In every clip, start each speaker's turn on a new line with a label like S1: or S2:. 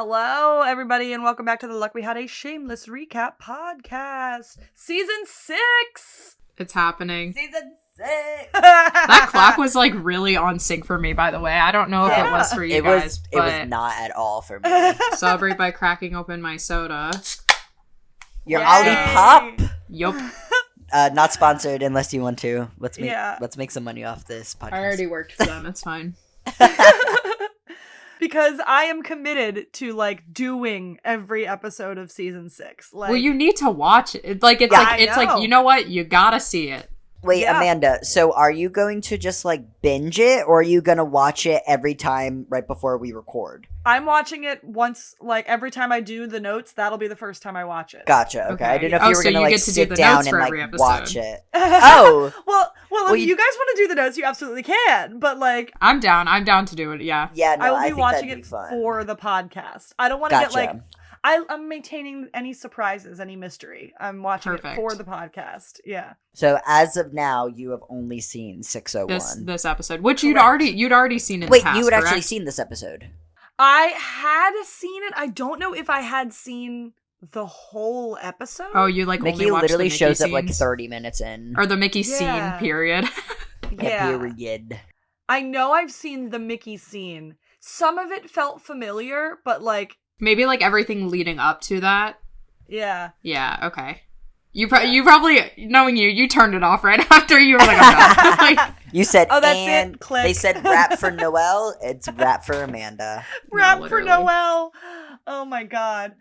S1: Hello, everybody, and welcome back to the Luck We Had a Shameless Recap podcast. Season 6!
S2: It's happening.
S1: Season 6!
S2: That clap was like really on sync for me, by the way. I don't know if it was for you guys.
S3: It was not at all for me.
S2: Celebrate by cracking open my soda.
S3: Your Olipop?
S2: Yup.
S3: Not sponsored unless you want to. Let's make some money off this podcast.
S2: I already worked for them. It's fine.
S1: Because I am committed to, like, doing every episode of season 6. Like,
S2: well, you need to watch it. It's like, you know what? You gotta see it.
S3: Wait, Amanda, so are you going to just, like, binge it, or are you going to watch it every time right before we record?
S1: I'm watching it once, like, every time I do the notes, that'll be the first time I watch it.
S3: Gotcha, okay. I didn't know if you were going to, like, sit
S2: do
S3: down and, like, watch it. Oh!
S1: Well, if you guys want to do the notes, you absolutely can, but, like...
S2: I'm down to do it, yeah.
S3: Yeah, no,
S1: I will be watching it for the podcast. I don't want to get, like... I'm maintaining any surprises, any mystery. I'm watching it for the podcast. Yeah.
S3: So as of now, you have only seen 601.
S2: This episode, which you'd already seen in the past.
S3: Wait, you had actually seen this episode?
S1: I had seen it. I don't know if I had seen the whole episode.
S2: Oh, you like
S3: Mickey
S2: only watched
S3: literally
S2: the Mickey
S3: shows
S2: scenes?
S3: up like 30 minutes in.
S2: Or the Mickey scene period.
S3: Period.
S1: I know I've seen the Mickey scene. Some of it felt familiar, but like
S2: maybe like everything leading up to that.
S1: Yeah.
S2: Yeah, okay. You probably, knowing you turned it off right after you were like, I'm done. Like,
S3: you said,
S1: oh, that's it. Click.
S3: They said rap for Noelle. It's rap for Amanda.
S1: Rap for Noelle. Oh my god.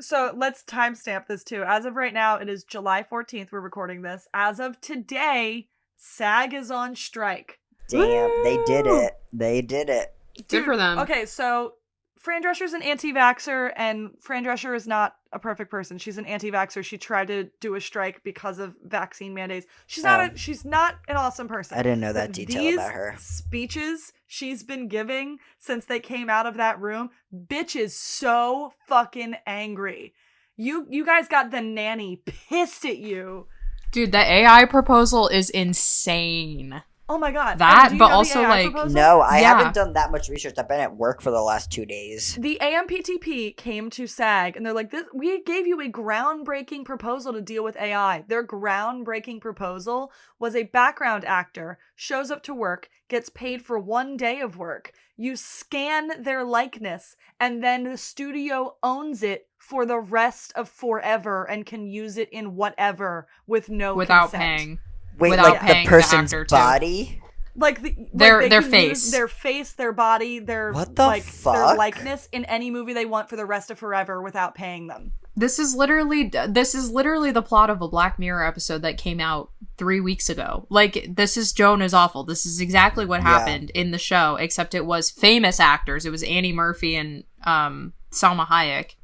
S1: So let's timestamp this too. As of right now, it is July 14th. We're recording this. As of today, SAG is on strike.
S3: Damn, they did it. They did it.
S2: Good for them.
S1: Okay, so Fran Drescher's an anti-vaxxer, and Fran Drescher is not a perfect person. She's an anti-vaxxer. She tried to do a strike because of vaccine mandates. She's not an awesome person.
S3: I didn't know that detail about her.
S1: Speeches she's been giving since they came out of that room, bitch is so fucking angry. You guys got the nanny pissed at you.
S2: Dude, the AI proposal is insane.
S1: Oh my god.
S2: That, but also like...
S1: proposal?
S3: No, I haven't done that much research. I've been at work for the last 2 days.
S1: The AMPTP came to SAG and they're like, we gave you a groundbreaking proposal to deal with AI. Their groundbreaking proposal was a background actor shows up to work, gets paid for 1 day of work. You scan their likeness and then the studio owns it for the rest of forever and can use it in whatever without
S2: paying.
S3: Wait, like the person's body?
S1: Like
S2: their face.
S1: Their face, their body, their
S3: what the fuck?
S1: Their likeness in any movie they want for the rest of forever without paying them.
S2: This is literally the plot of a Black Mirror episode that came out 3 weeks ago. Like, this is Joan is Awful. This is exactly what happened in the show, except it was famous actors. It was Annie Murphy and Salma Hayek.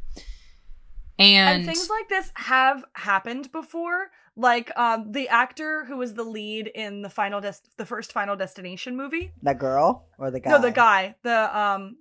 S2: And
S1: things like this have happened before. Like, the actor who was the lead in the first Final Destination movie.
S3: The girl? Or the guy?
S1: No, the guy.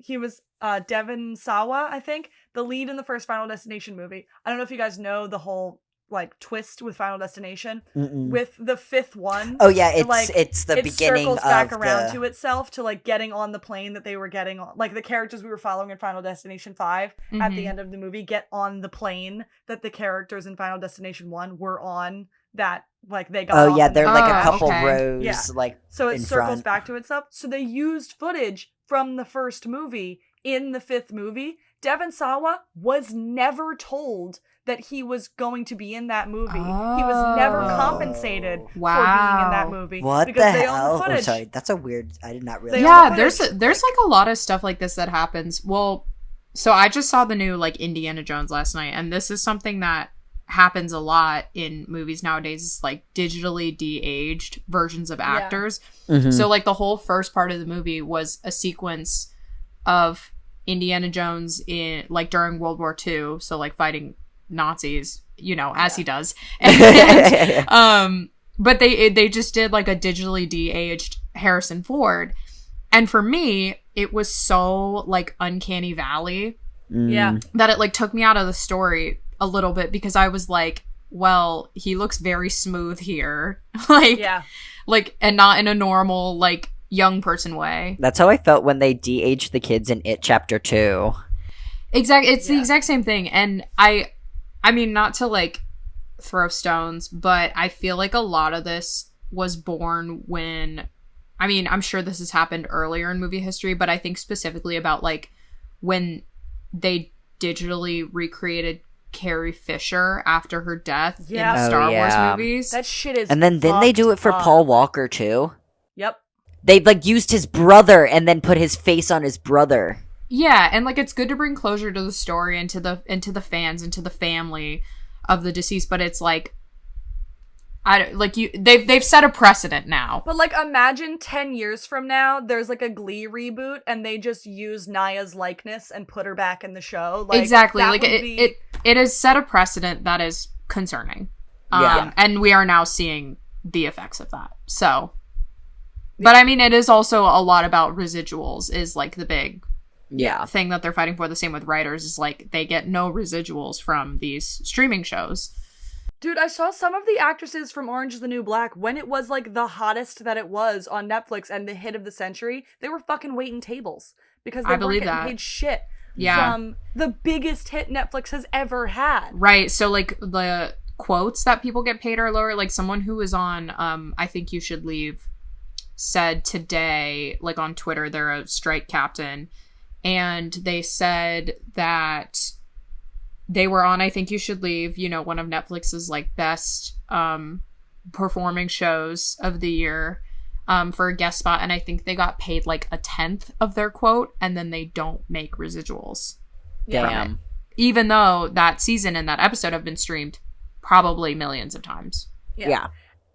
S1: He was, Devon Sawa, I think. The lead in the first Final Destination movie. I don't know if you guys know the whole, like, twist with Final Destination.
S3: Mm-mm.
S1: With the fifth one.
S3: Oh, yeah, it's the beginning of
S1: it circles back around to itself to, like, getting on the plane that they were getting on. Like, the characters we were following in Final Destination 5 at the end of the movie get on the plane that the characters in Final Destination 1 were on, that, like, they got off.
S3: Yeah, they're, like, a couple
S2: okay.
S3: rows, like,
S1: so it
S3: in
S1: circles
S3: front.
S1: back to itself. So they used footage from the first movie in the fifth movie. Devon Sawa was never told that he was going to be in that movie. He was never compensated for being in that movie.
S3: What
S1: because
S3: the
S1: they
S3: hell?
S1: Own the footage.
S3: Oh, sorry, that's a weird... I did not realize.
S2: Yeah, there's like a lot of stuff like this that happens. Well, so I just saw the new, like, Indiana Jones last night, and this is something that happens a lot in movies nowadays. Is like digitally de-aged versions of actors.
S3: Mm-hmm.
S2: So, like, the whole first part of the movie was a sequence of Indiana Jones in, like, during World War II, so, like, fighting Nazis, you know, as he does. And, but they just did, like, a digitally de-aged Harrison Ford. And for me, it was so, like, uncanny valley that it, like, took me out of the story a little bit, because I was like, well, he looks very smooth here. Like, and not in a normal, like, young person way.
S3: That's how I felt when they de-aged the kids in It Chapter 2.
S2: It's the exact same thing. And I mean, not to like throw stones, but I feel like a lot of this was born when, I mean, I'm sure this has happened earlier in movie history, but I think specifically about like when they digitally recreated Carrie Fisher after her death in the Star Wars movies.
S1: That shit is
S3: And then didn't they do it for Paul Walker too?
S1: Yep.
S3: They like used his brother and then put his face on his brother.
S2: Yeah, and like it's good to bring closure to the story and to the fans and to the family of the deceased, but it's like they've set a precedent now.
S1: But like imagine 10 years from now there's like a Glee reboot and they just use Naya's likeness and put her back in the show. Like,
S2: exactly. Like it has set a precedent that is concerning. And we are now seeing the effects of that. So but I mean it is also a lot about residuals is like the big thing that they're fighting for. The same with writers is like they get no residuals from these streaming shows.
S1: Dude, I saw some of the actresses from Orange is the New Black when it was like the hottest that it was on Netflix and the hit of the century. They were fucking waiting tables because they weren't getting paid shit from the biggest hit Netflix has ever had.
S2: Right. So like the quotes that people get paid are lower. Like someone who was on I Think You Should Leave said today, like on Twitter, they're a strike captain, and they said that they were on I Think You Should Leave, you know, one of Netflix's like best performing shows of the year for a guest spot, and I think they got paid like 1/10 of their quote, and then they don't make residuals.
S3: Damn.
S2: Even though that season and that episode have been streamed probably millions of times.
S3: Yeah.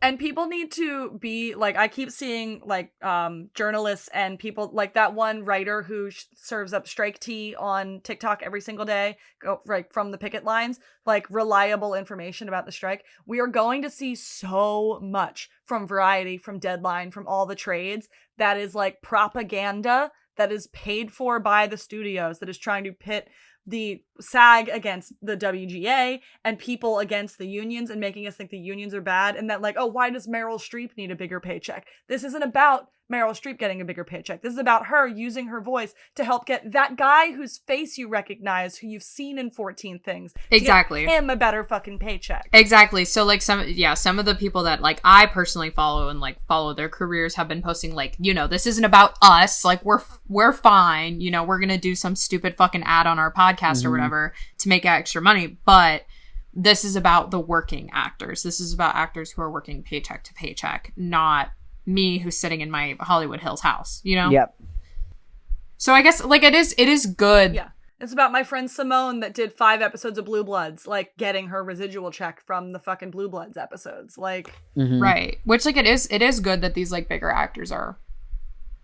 S1: And people need to be like, I keep seeing like journalists and people like that one writer who serves up strike tea on TikTok every single day, like from the picket lines, like reliable information about the strike. We are going to see so much from Variety, from Deadline, from all the trades that is like propaganda that is paid for by the studios that is trying to pit the SAG against the WGA and people against the unions and making us think the unions are bad and that like, oh, why does Meryl Streep need a bigger paycheck? This isn't about Meryl Streep getting a bigger paycheck. This is about her using her voice to help get that guy whose face you recognize, who you've seen in 14 things.
S2: Exactly.
S1: To get him a better fucking paycheck.
S2: Exactly. So like some of the people that like I personally follow and like follow their careers have been posting like, you know, this isn't about us. Like we're fine. You know, we're going to do some stupid fucking ad on our podcast or whatever to make extra money. But this is about the working actors. This is about actors who are working paycheck to paycheck, not me who's sitting in my Hollywood Hills house, you know?
S3: Yep.
S2: So I guess like it is good.
S1: Yeah. It's about my friend Simone that did 5 episodes of Blue Bloods, like getting her residual check from the fucking Blue Bloods episodes. Like
S2: Right. Which like it is good that these like bigger actors are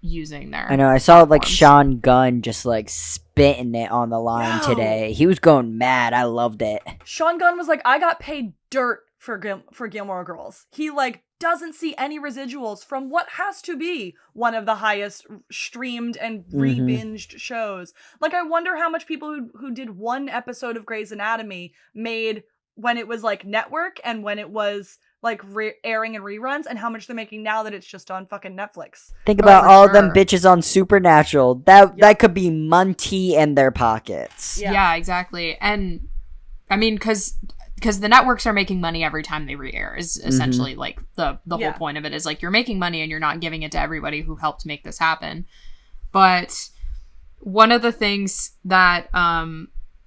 S2: using their
S3: I know, I saw like
S2: platforms.
S3: Sean Gunn just like spitting it on the line today. He was going mad. I loved it.
S1: Sean Gunn was like, I got paid dirt for Gilmore Girls. He like doesn't see any residuals from what has to be one of the highest streamed and re-binged shows. Like, I wonder how much people who did one episode of Grey's Anatomy made when it was like network and when it was like airing in reruns, and how much they're making now that it's just on fucking Netflix.
S3: Think about
S2: for
S3: all
S2: sure.
S3: them bitches on Supernatural. That could be money in their pockets.
S2: Yeah, exactly. And I mean, because the networks are making money every time they re-air is essentially like the whole point of it is like you're making money and you're not giving it to everybody who helped make this happen. But one of the things that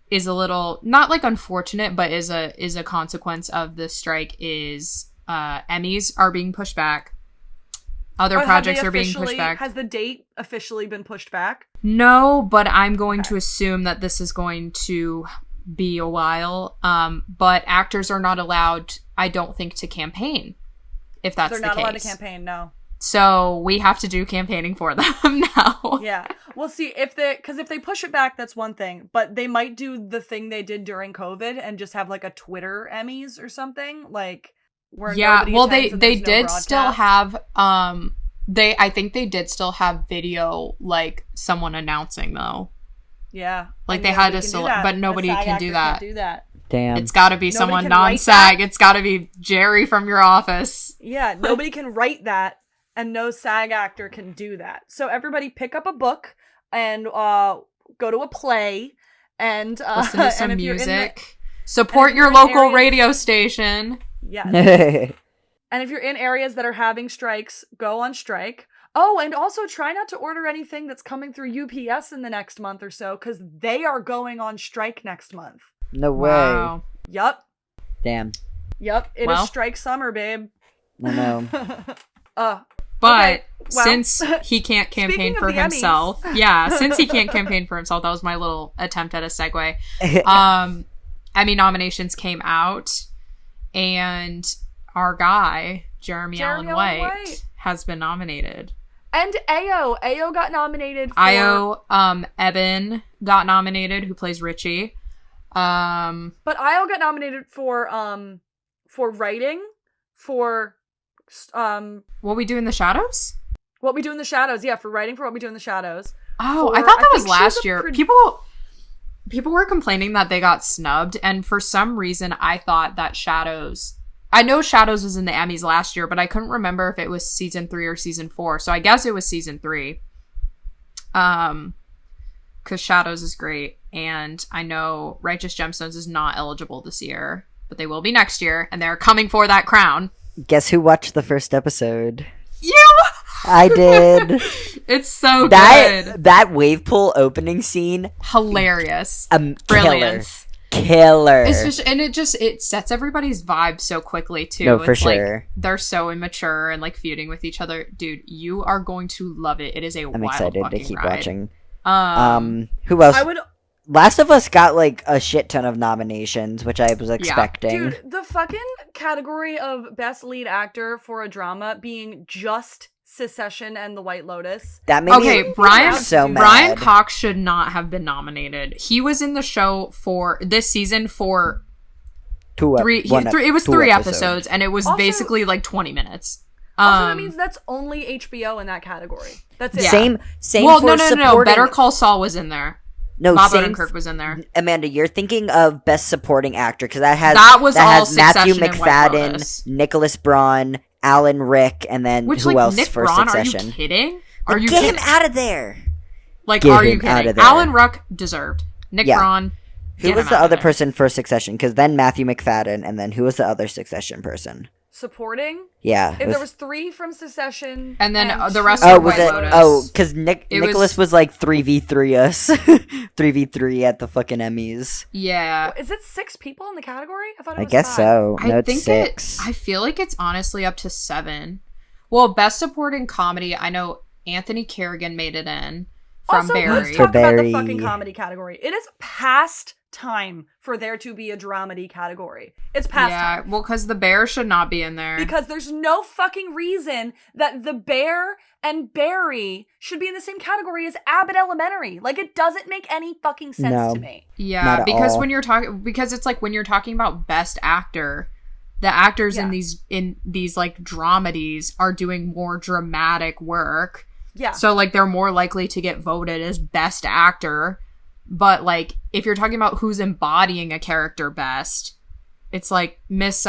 S2: is a little not like unfortunate, but is a consequence of this strike is Emmys are being pushed back. Other projects are being pushed back.
S1: Has the date officially been pushed back?
S2: No, but I'm going to assume that this is going to be a while. But actors are not allowed, I don't think, to campaign, if that's the case.
S1: They're not allowed to campaign, no.
S2: So we have to do campaigning for them now.
S1: Yeah. We'll see if they push it back, that's one thing, but they might do the thing they did during COVID and just have like a Twitter Emmys or something, like where
S2: they did still have I think they did still have video, like someone announcing though.
S1: Yeah.
S2: Like they had to still, but nobody can do that.
S1: Can't do that.
S3: Damn.
S2: It's got to be someone non-SAG. It's got to be Jerry from your office.
S1: Yeah, nobody can write that, and no SAG actor can do that. So everybody pick up a book and go to a play And
S2: Listen to some
S1: and if you're in the-
S2: music. Support
S1: if you're
S2: your
S1: in
S2: local
S1: areas-
S2: radio station.
S1: Yes. And if you're in areas that are having strikes, go on strike. Oh, and also try not to order anything that's coming through UPS in the next month or so, because they are going on strike next month.
S3: No way.
S2: Wow.
S1: Yup.
S3: Damn.
S1: Yep. It is strike summer, babe.
S3: I know.
S2: But
S1: Okay, well,
S2: since he can't campaign
S1: speaking of
S2: for
S1: the Emmys.
S2: himself, since he can't campaign for himself, that was my little attempt at a segue. Emmy nominations came out, and our guy Jeremy Allen White has been nominated.
S1: And Ayo got nominated for...
S2: Eben got nominated, who plays Richie.
S1: But Ayo got nominated for writing, for
S2: What We Do in the Shadows?
S1: What We Do in the Shadows. Yeah, for writing for What We Do in the Shadows.
S2: Oh, I thought that was last year. People were complaining that they got snubbed, and for some reason I thought that Shadows... I know Shadows was in the Emmys last year, but I couldn't remember if it was season 3 or season 4. So I guess it was season 3. Because Shadows is great. And I know Righteous Gemstones is not eligible this year, but they will be next year, and they're coming for that crown.
S3: Guess who watched the first episode?
S2: You!
S3: I did.
S2: It's so good.
S3: That wave pool opening scene.
S2: Hilarious.
S3: Brilliant. Killer.
S2: And it sets everybody's vibe so quickly too.
S3: No, for
S2: it's
S3: sure.
S2: Like, they're so immature and like feuding with each other. Dude, you are going to love it. It is
S3: I'm
S2: wild
S3: excited
S2: fucking
S3: to keep
S2: ride.
S3: watching. Who else? Last of Us got like a shit ton of nominations, which I was expecting.
S1: Dude, the fucking category of best lead actor for a drama being just Secession and The White Lotus.
S3: That made me so mad.
S2: Brian Cox should not have been nominated. He was in the show for this season for three episodes, and it was also, basically like 20 minutes.
S1: Also, that means that's only HBO in that category. That's it.
S3: Same.
S2: Well,
S3: for
S2: no. Better Call Saul was in there.
S3: No,
S2: Bob Odenkirk was in there.
S3: Amanda, you're thinking of Best Supporting Actor because that has Matthew McFadden, Nicholas Braun, Alan Rick, and then who else
S2: Nick
S3: for
S2: Braun,
S3: Succession?
S2: Are you kidding?
S3: Get him out of there!
S2: Like, are you kidding? Alan Ruck deserved. Nick Braun.
S3: Who was the other person for Succession? Because then Matthew McFadden, and then who was the other Succession person?
S1: Supporting?
S3: Yeah.
S1: There was 3 from Succession.
S2: And then the rest were White Lotus.
S3: Oh, because Nicholas was like 3v3 us. 3v3 at the fucking Emmys.
S2: Yeah.
S1: Is it 6 people in the category? I thought it was
S3: I guess
S1: 5.
S3: so. No,
S2: I
S3: it's
S2: think
S3: 6.
S2: I feel like it's honestly up to 7. Well, Best Supporting Comedy, I know Anthony Kerrigan made it in from
S1: also,
S2: Barry.
S1: Let's talk about the fucking comedy category. It is past time for there to be a dramedy category. It's past time.
S2: Yeah, well, because The Bear should not be in there.
S1: Because there's no fucking reason that The Bear and Barry should be in the same category as Abbott Elementary. Like, it doesn't make any fucking sense to me.
S2: Yeah, because because it's like when you're talking about Best Actor, the actors in these like dramedies are doing more dramatic work.
S1: Yeah.
S2: So like they're more likely to get voted as Best Actor. But like if you're talking about who's embodying a character best, it's like Miss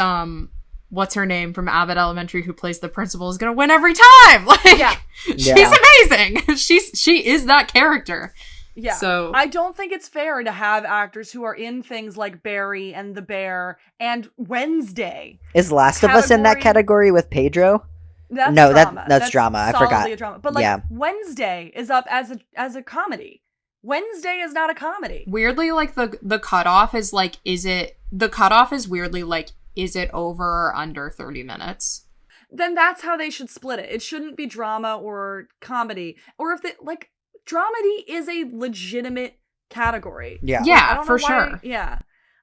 S2: what's her name from Abbott Elementary who plays the principal is gonna win every time. Like she's amazing. She is that character.
S1: Yeah.
S2: So
S1: I don't think it's fair to have actors who are in things like Barry and The Bear and Wednesday.
S3: Is Last of Us in that category with Pedro?
S1: That's
S3: drama. That's drama. I forgot.
S1: A drama. But like Wednesday is up as a comedy. Wednesday is not a comedy.
S2: Weirdly, like the cutoff is like, the cutoff is weirdly like, is it over or under 30 minutes?
S1: Then that's how they should split it. It shouldn't be drama or comedy. Or if they like dramedy is a legitimate category.
S3: Yeah.
S2: Yeah, for sure.
S1: Yeah.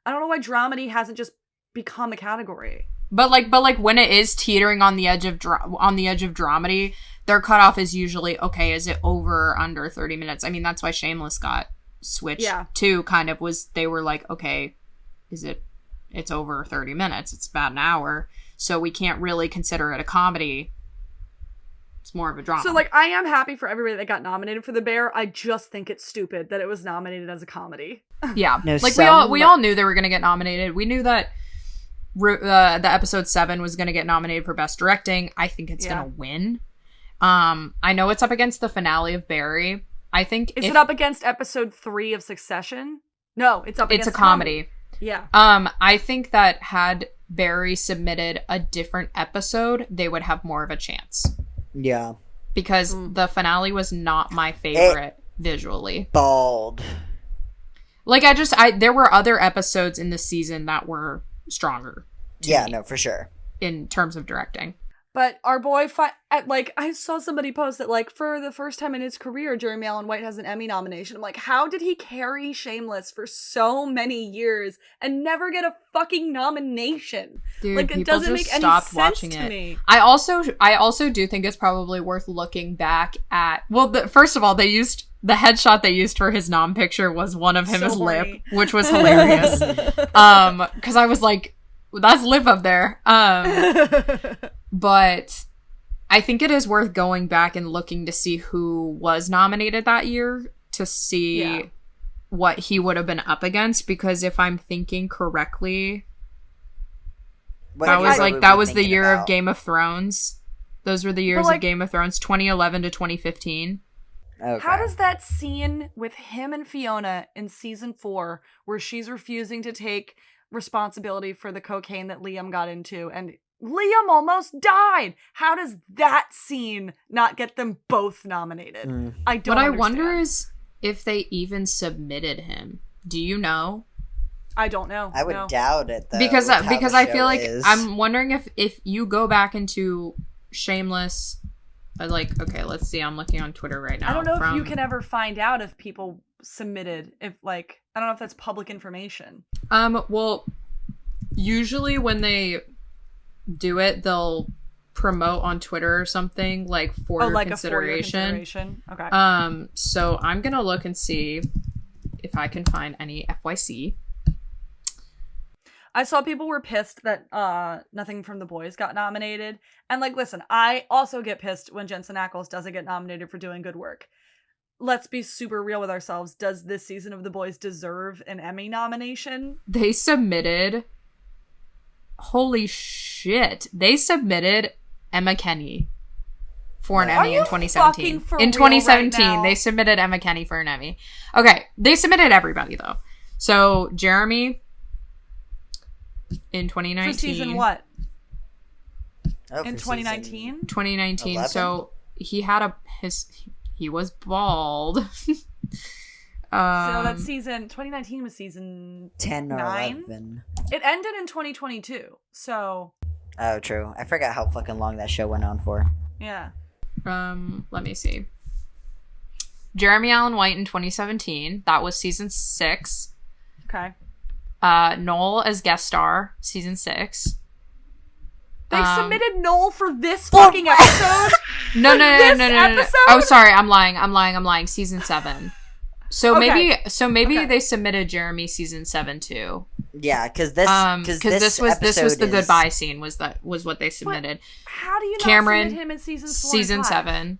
S1: I don't know why dramedy hasn't just become a category.
S2: But like when it is teetering on the edge of dramedy, their cutoff is usually, okay, is it over or under 30 minutes? I mean, that's why Shameless got switched to kind of was, they were like, okay, it's over 30 minutes. It's about an hour. So we can't really consider it a comedy. It's more of a drama.
S1: So like, I am happy for everybody that got nominated for The Bear. I just think it's stupid that it was nominated as a comedy.
S2: Yeah.
S3: No,
S2: like we all knew they were going to get nominated. We knew that the episode 7 was going to get nominated for Best Directing. I think it's going to win. I know it's up against the finale of Barry. I think
S1: is it up against episode 3 of Succession? No, it's up against
S2: It's a comedy.
S1: Yeah.
S2: I think that had Barry submitted a different episode, they would have more of a chance.
S3: Yeah.
S2: Because the finale was not my favorite visually.
S3: Bald.
S2: Like, there were other episodes in the season that were stronger.
S3: Yeah, no, for sure.
S2: In terms of directing.
S1: But our boy, I saw somebody post that, like, for the first time in his career, Jeremy Allen White has an Emmy nomination. I'm like, how did he carry Shameless for so many years and never get a fucking nomination?
S2: Dude,
S1: like, it doesn't make any sense to me.
S2: I also do think it's probably worth looking back at. Well, first of all, the headshot they used for his nom picture was one of him as Lip, which was hilarious. Because I was like, that's Lip up there. But I think it is worth going back and looking to see who was nominated that year to see what he would have been up against. Because if I'm thinking correctly, that was the year of Game of Thrones. Those were the years of Game of Thrones, 2011 to 2015.
S3: Okay.
S1: How does that scene with him and Fiona in season 4, where she's refusing to take responsibility for the cocaine that Liam got into, and Liam almost died, how does that scene not get them both nominated? I don't understand.
S2: I wonder is if they even submitted him. Do you know?
S1: I don't know.
S3: I would doubt it, though.
S2: Because I feel like I'm wondering if you go back into Shameless, okay, let's see. I'm looking on Twitter right now.
S1: I don't know if you can ever find out if people submitted, I don't know if that's public information.
S2: Well, usually when they do it, they'll promote on Twitter or something for your consideration.
S1: Okay.
S2: So I'm gonna look and see if I can find any FYC.
S1: I saw people were pissed that Nothing from the Boys got nominated. And listen, I also get pissed when Jensen Ackles doesn't get nominated for doing good work. Let's be super real with ourselves. Does this season of The Boys deserve an Emmy nomination?
S2: They submitted... Holy shit. They submitted Emma Kenny for an Emmy in 2017. In 2017, they submitted Emma Kenny for an Emmy. Okay, they submitted everybody, though. So, Jeremy... in 2019.
S1: For season what?
S3: In
S1: 2019?
S2: 2019.
S3: 11?
S2: So he had he was bald.
S1: So that season 2019 was season
S3: 10 or
S1: 9?
S3: 11.
S1: It ended in 2022. So
S3: oh, true. I forgot how fucking long that show went on for.
S1: Yeah.
S2: Let me see. Jeremy Allen White in 2017. That was season 6.
S1: Okay.
S2: Noel as guest star, season 6.
S1: They submitted Noel for this fucking episode?
S2: No. Oh, sorry, I'm lying. Season 7. So
S1: okay.
S2: maybe they submitted Jeremy season 7 too.
S3: Yeah, because this
S2: was the goodbye scene was what they submitted.
S1: But how do you not submit him in seasons 4
S2: season
S1: and 5?
S2: 7.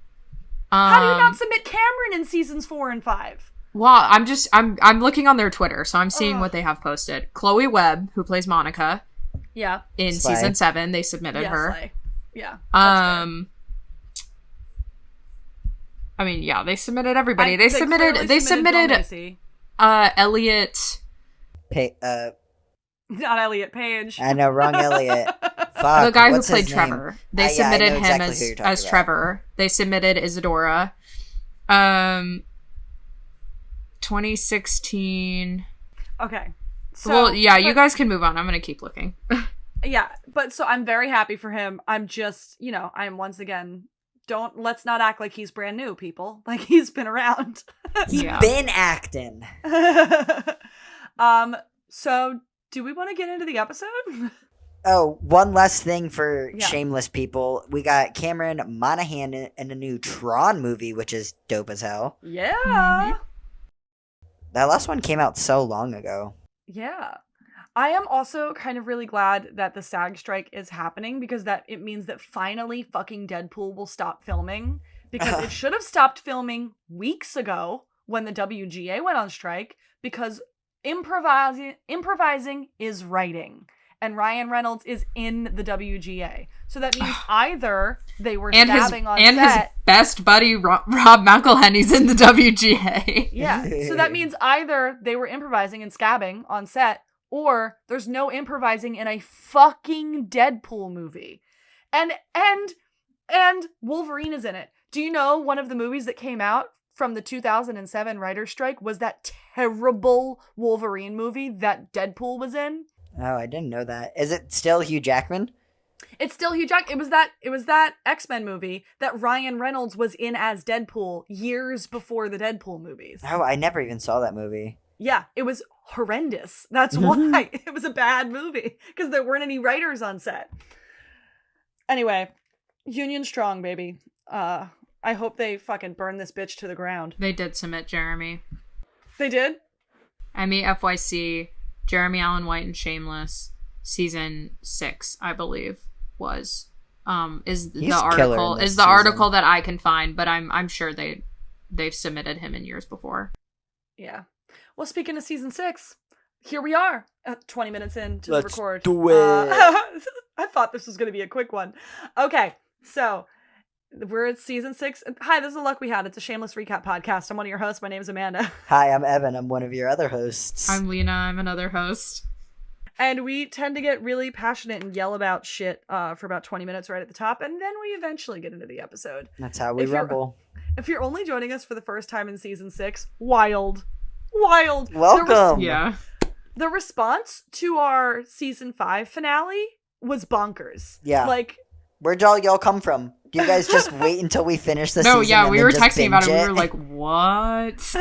S1: How do you not submit Cameron in seasons 4 and 5?
S2: Well, I'm looking on their Twitter, so I'm seeing what they have posted. Chloe Webb, who plays Monica, in
S3: Slay.
S2: season 7, they submitted her.
S1: Slay. Yeah.
S2: I mean, yeah, they submitted everybody. They submitted Elliot.
S1: Not Elliot Page.
S3: I know, wrong Elliot. Fuck,
S2: the guy who
S3: what's
S2: played
S3: his
S2: Trevor.
S3: name?
S2: They submitted him
S3: exactly
S2: as Trevor. They submitted Isadora. 2016.
S1: Okay. So,
S2: well, yeah, you guys can move on. I'm gonna keep looking.
S1: Yeah, but so I'm very happy for him. I'm just, I'm once again, let's not act like he's brand new, people. Like, he's been around.
S3: He's been acting.
S1: So do we want to get into the episode?
S3: Oh, one last thing for Shameless people. We got Cameron Monaghan in a new Tron movie, which is dope as hell.
S1: Yeah.
S2: Mm-hmm.
S3: That last one came out so long ago.
S1: Yeah. I am also kind of really glad that the SAG strike is happening, because it means that finally fucking Deadpool will stop filming, because it should have stopped filming weeks ago when the WGA went on strike, because improvising is writing. and Ryan Reynolds is in the WGA. So that means either they were stabbing on set.
S2: And his best buddy, Rob McElhenney's in the WGA.
S1: Yeah. So that means either they were improvising and scabbing on set, or there's no improvising in a fucking Deadpool movie. And Wolverine is in it. Do you know one of the movies that came out from the 2007 writer's strike was that terrible Wolverine movie that Deadpool was in?
S3: Oh, I didn't know that. Is it still Hugh Jackman?
S1: It's still Hugh Jackman. It was that X-Men movie that Ryan Reynolds was in as Deadpool years before the Deadpool movies.
S3: Oh, I never even saw that movie.
S1: Yeah, it was horrendous. That's why it was a bad movie, because there weren't any writers on set. Anyway, Union strong, baby. I hope they fucking burn this bitch to the ground.
S2: They did submit Jeremy.
S1: They did?
S2: Emmy FYC, Jeremy Allen White and Shameless, season 6, I believe, was is the article that I can find, but I'm sure they've submitted him in years before.
S1: Yeah. Well, speaking of season 6, here we are, 20 minutes into the record.
S3: Let's do it.
S1: I thought this was going to be a quick one. Okay, so we're at season 6. Hi, this is a Luck We Had. It's a shameless recap podcast. I'm one of your hosts. My name's Amanda.
S3: Hi, I'm Evan. I'm one of your other hosts.
S2: I'm Lena. I'm another host.
S1: And we tend to get really passionate and yell about shit for about 20 minutes right at the top, and then we eventually get into the episode.
S3: That's how we rumble.
S1: If you're only joining us for the first time in season 6, wild.
S3: Welcome.
S2: Yeah.
S1: The response to our season 5 finale was bonkers.
S3: Yeah.
S1: Like,
S3: where'd y'all come from? Do you guys just wait until we finish the season?
S2: No, yeah, we were texting about it.
S3: it.
S2: We were like, what?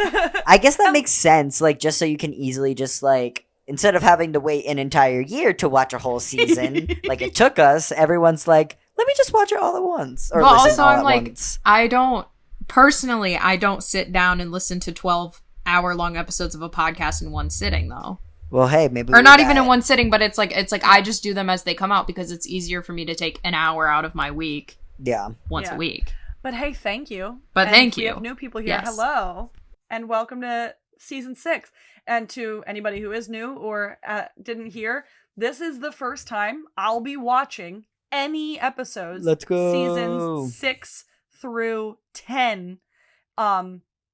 S3: I guess that makes sense. Like, just so you can easily just like, instead of having to wait an entire year to watch a whole season, like it took us, everyone's like, let me just watch it all at once. Or
S2: but
S3: listen
S2: also,
S3: all
S2: I'm
S3: at
S2: like,
S3: once.
S2: I don't sit down and listen to 12-hour-long episodes of a podcast in one sitting, though.
S3: Well, hey, maybe
S2: or not even in one sitting, but it's like I just do them as they come out because it's easier for me to take an hour out of my week.
S3: Yeah.
S2: Once a week.
S1: But hey, thank you.
S2: But thank you.
S1: We have new people here.
S2: Yes.
S1: Hello. And welcome to season 6. And to anybody who is new or didn't hear, this is the first time I'll be watching any episodes.
S3: Let's go.
S1: Seasons 6 through 10.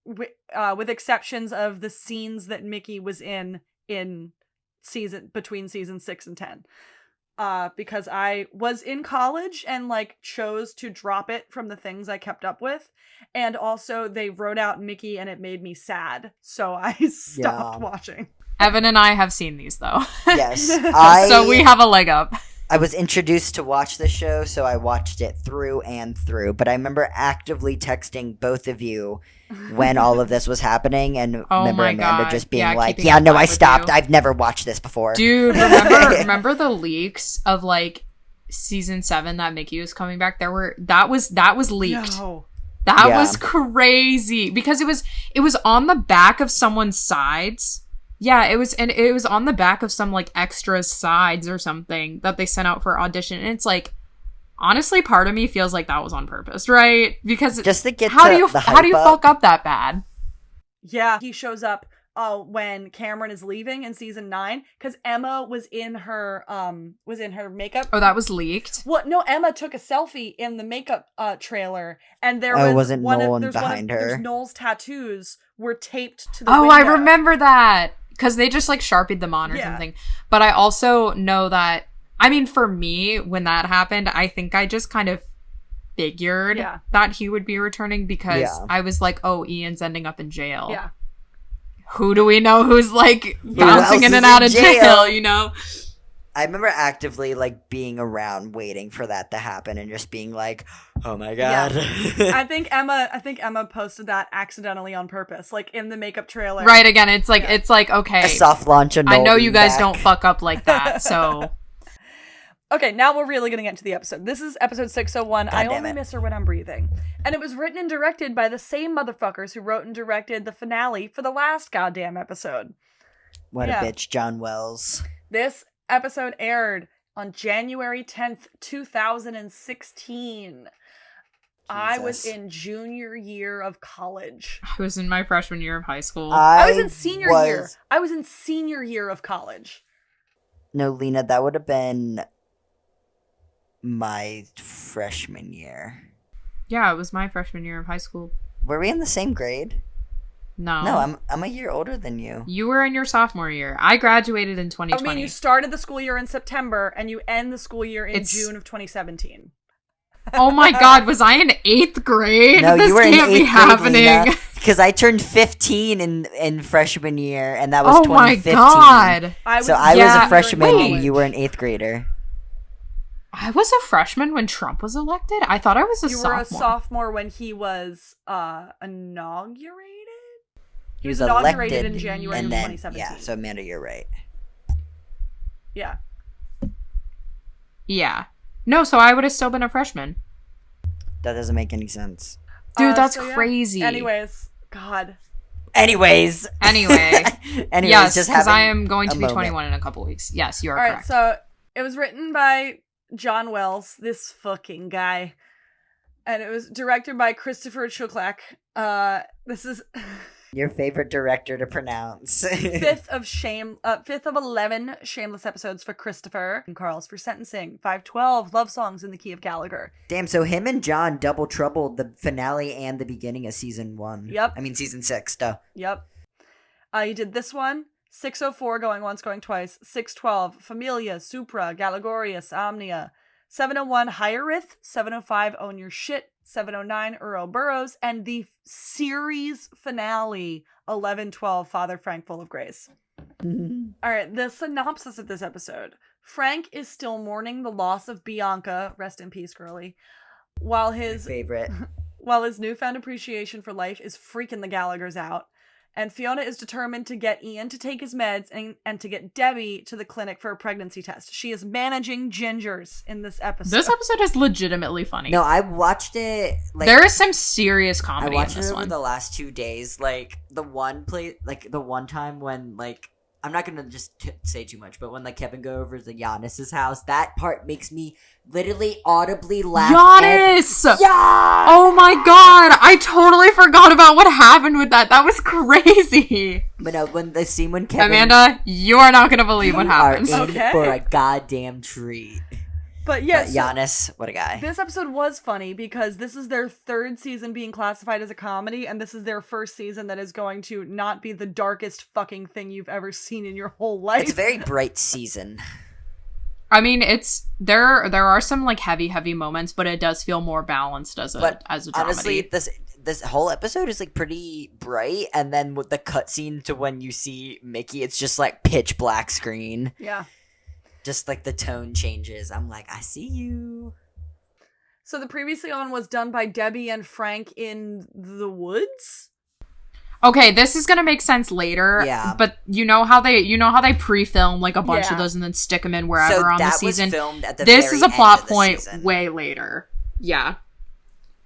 S1: With exceptions of the scenes that Mickey was in between season 6 and 10. Because I was in college and like chose to drop it from the things I kept up with, and also they wrote out Mickey and it made me sad, so I stopped watching.
S2: Evan and I have seen these though.
S3: Yes,
S2: so we have a leg up.
S3: I was introduced to watch the show, so I watched it through and through. But I remember actively texting both of you when all of this was happening, and remember Amanda just being like, "Yeah, no, I stopped. I've never watched this before."
S2: Dude, remember the leaks of like season 7 that Mickey was coming back? That was leaked.
S1: No.
S2: That was crazy because it was on the back of someone's sides. Yeah, it was on the back of some like extra sides or something that they sent out for audition, and it's like, honestly, part of me feels like that was on purpose, right? Because
S3: just to get
S2: how do you fuck up that bad?
S1: Yeah, he shows up when Cameron is leaving in season 9 because Emma was in her makeup.
S2: Oh, that was leaked.
S1: Well, no, Emma took a selfie in the makeup trailer, and there
S3: wasn't Nolan behind her.
S1: There's Noel's tattoos were taped to the window.
S2: I remember that. Because they just, like, Sharpied them on or something. But I also know that, I mean, for me, when that happened, I think I just kind of figured that he would be returning because I was like, oh, Ian's ending up in jail.
S1: Yeah.
S2: Who do we know who's, like, bouncing in and out of jail, you know?
S3: I remember actively, like, being around waiting for that to happen and just being like, oh my god.
S1: Yeah. I think Emma posted that accidentally on purpose, like in the makeup trailer.
S2: Right, again, it's like okay.
S3: A soft launch of
S2: I know you guys don't fuck up like that, so.
S1: Okay, now we're really gonna get into the episode. This is episode 601. I only miss her when I'm breathing. And it was written and directed by the same motherfuckers who wrote and directed the finale for the last goddamn episode.
S3: What a bitch, John Wells.
S1: This episode aired on January 10th, 2016. Jesus. I was in junior year of college.
S2: I was in my freshman year of high school.
S1: I was in senior year. I was in senior year of college.
S3: No, Lena, that would have been my freshman year.
S2: Yeah, it was my freshman year of high school.
S3: Were we in the same grade?
S2: No.
S3: No, I'm a year older than you.
S2: You were in your sophomore year. I graduated in 2020.
S1: I mean, you started the school year in September, and you end the school year in June of 2017.
S2: Oh my god, was I in 8th grade?
S3: No,
S2: this
S3: you were
S2: can't
S3: in 8th
S2: be happening.
S3: Because I turned 15 in freshman year, and that was 2015.
S2: Oh my god.
S3: I was a freshman, and you were an 8th grader.
S2: I was a freshman when Trump was elected? I thought I was a sophomore.
S1: You were a sophomore when he was inaugurated?
S3: He was elected
S1: in January of 2017.
S3: Yeah, so Amanda, you're right.
S1: Yeah.
S2: Yeah. No, so I would have still been a freshman.
S3: That doesn't make any sense.
S2: Dude, that's crazy.
S1: Anyways, God.
S3: Anyways.
S2: Yes,
S3: just
S2: because I am going to be
S3: moment.
S2: 21 in a couple weeks. Yes, you are correct.
S1: All right, so it was written by John Wells, this fucking guy. And it was directed by Christopher Chuklak. This is...
S3: Your favorite director to pronounce.
S1: fifth of 11 shameless episodes for Christopher. And Carl's for sentencing. 512 love songs in the key of Gallagher.
S3: Damn, so him and John double troubled the finale and the beginning of season 1.
S1: Yep.
S3: I mean season 6, duh.
S1: Yep. You did this one. 604 going once, going twice. 612 Familia, Supra, Galagorius, Omnia. 701 Hierith. 705 Own Your Shit. 709 Ouroboros, and the series finale 1112 Father Frank Full of Grace. All right, the synopsis of this episode. Frank is still mourning the loss of Bianca, rest in peace, girly, while his newfound appreciation for life is freaking the Gallaghers out. And Fiona is determined to get Ian to take his meds and to get Debbie to the clinic for a pregnancy test. She is managing gingers in this episode.
S2: This episode is legitimately funny.
S3: No, I watched it.
S2: There is some serious comedy in this one.
S3: I watched it over the last 2 days. The one time when I'm not gonna just say too much, but when Kevin go over to Giannis's house, that part makes me literally audibly laugh.
S2: Giannis! Yeah! Oh my god! I totally forgot about what happened with that. That was crazy.
S3: But no, when Kevin...
S2: Amanda, you are not gonna believe what happens.
S3: Are in for a goddamn treat.
S1: But yes,
S3: Giannis, what a guy.
S1: This episode was funny because this is their 3rd season being classified as a comedy, and this is their 1st season that is going to not be the darkest fucking thing you've ever seen in your whole life.
S3: It's a very bright season.
S2: I mean, there are some heavy moments, but it does feel more balanced as a dramedy.
S3: Honestly, this whole episode is pretty bright, and then with the cutscene to when you see Mickey, it's just pitch black screen.
S1: Yeah.
S3: Just the tone changes. I'm I see you.
S1: So the previously on was done by Debbie and Frank in the woods.
S2: Okay, this is gonna make sense later.
S3: Yeah.
S2: But you know how they pre-film a bunch of those and then stick them in wherever on the season.
S3: Was filmed at the
S2: this
S3: very
S2: is a plot point
S3: season.
S2: way later. Yeah.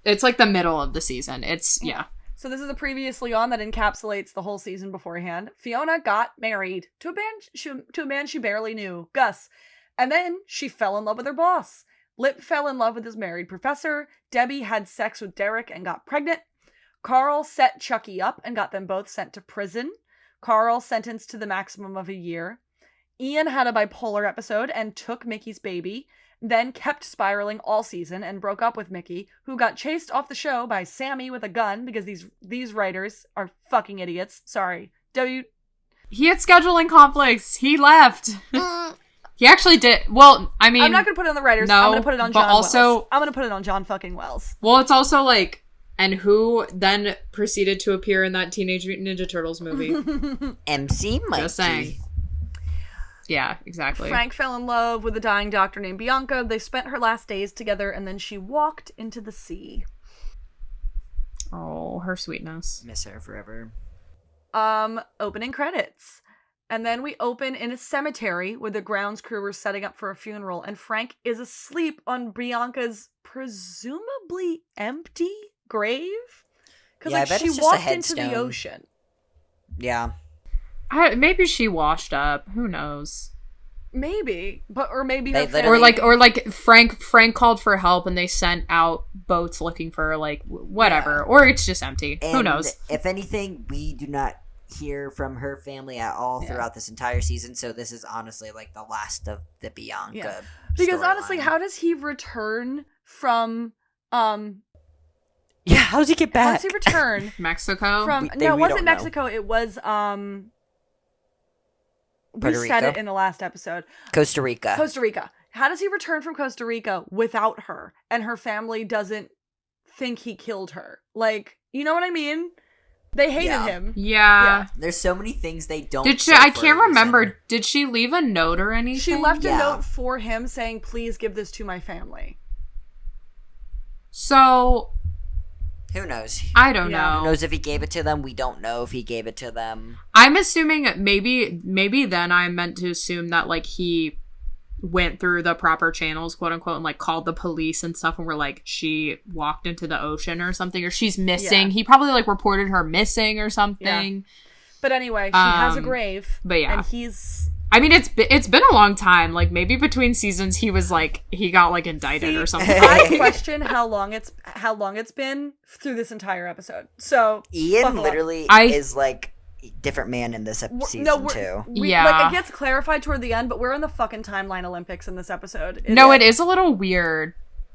S2: It's the middle of the season. Yeah.
S1: So this is the previously on that encapsulates the whole season beforehand. Fiona got married to a man she barely knew, Gus. And then she fell in love with her boss. Lip fell in love with his married professor. Debbie had sex with Derek and got pregnant. Carl set Chucky up and got them both sent to prison. Carl sentenced to the maximum of a year. Ian had a bipolar episode and took Mickey's baby. Then kept spiraling all season and broke up with Mickey, who got chased off the show by Sammy with a gun because these writers are fucking idiots. Sorry.
S2: He had scheduling conflicts. He left. He actually did. Well, I mean,
S1: I'm not going to put it on the writers.
S2: No,
S1: I'm going to put it on John
S2: Wells.
S1: I'm going to put it on John fucking Wells.
S2: Well, it's also and who then proceeded to appear in that Teenage Mutant Ninja Turtles movie?
S3: MC Mikey.
S2: Just saying. Yeah, exactly.
S1: Frank fell in love with a dying doctor named Bianca. They spent her last days together, and then she walked into the sea.
S2: Oh, her sweetness.
S3: Miss her forever.
S1: Opening credits. And then we open in a cemetery where the grounds crew are setting up for a funeral, and Frank is asleep on Bianca's presumably empty grave? Because she walked into the ocean.
S3: Yeah.
S2: Maybe she washed up. Who knows?
S1: Maybe, or maybe
S3: her
S1: family.
S2: or Frank called for help and they sent out boats looking for whatever, or it's just empty.
S3: And
S2: who knows?
S3: If anything, we do not hear from her family at all throughout this entire season, so this is honestly like the last of the Bianca
S1: because
S3: storyline.
S1: honestly, how does he return from
S3: how does he get back?
S1: How does he return?
S2: Mexico?
S1: It wasn't Mexico. It was we said it in the last episode.
S3: Costa Rica.
S1: How does he return from Costa Rica without her, and her family doesn't think he killed her? Like, you know what I mean? They hated him.
S2: Yeah.
S3: There's so many things they don't.
S2: Did she? I can't remember. Did she leave a note or anything?
S1: She left a note for him saying, "Please give this to my family."
S2: So,
S3: who knows?
S2: I don't know.
S3: Who knows if he gave it to them? We don't know if he gave it to them.
S2: I'm assuming maybe then I meant to assume that like he went through the proper channels, quote unquote, and like called the police and stuff, and were like, she walked into the ocean or something, or she's missing. He probably like reported her missing or something.
S1: But anyway, she has a grave.
S2: But yeah,
S1: and he's.
S2: I mean, it's been a long time. Like maybe between seasons, he got like indicted or something.
S1: I question how long it's been through this entire episode. So
S3: Ian literally is like different man in this season too.
S1: Like it gets clarified toward the end, but we're in the fucking timeline Olympics in this episode.
S2: It is a little weird.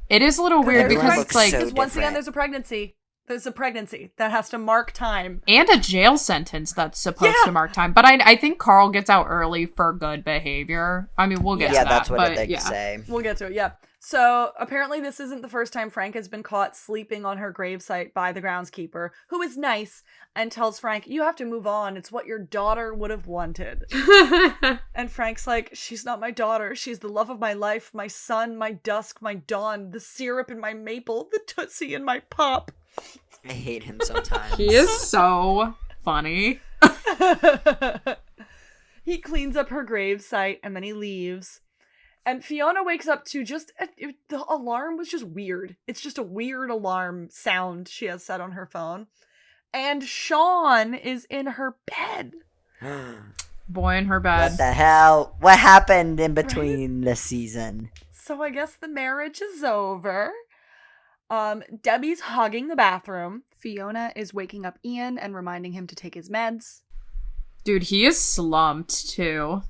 S2: It is a little weird because it's like
S1: once again there's a pregnancy. There's a pregnancy that has to mark time.
S2: And a jail sentence that's supposed to mark time. But I think Carl gets out early for good behavior. I mean, we'll get to that.
S3: Yeah, that's what they say.
S1: We'll get to it, So, apparently this isn't the first time Frank has been caught sleeping on her gravesite by the groundskeeper, who is nice and tells Frank, "You have to move on. It's what your daughter would have wanted." And Frank's like, "She's not my daughter. She's the love of my life, my sun, my dusk, my dawn, the syrup in my maple, the Tootsie in my pop."
S3: I hate him sometimes.
S2: He is so funny.
S1: He cleans up her gravesite and then he leaves. And Fiona wakes up to the alarm was just weird. It's just a weird alarm sound she has set on her phone. And Sean is in her bed.
S2: Boy in her bed.
S3: What the hell? What happened in between this season?
S1: So I guess the marriage is over. Debbie's hogging the bathroom. Fiona is waking up Ian and reminding him to take his meds.
S2: Dude, he is slumped too.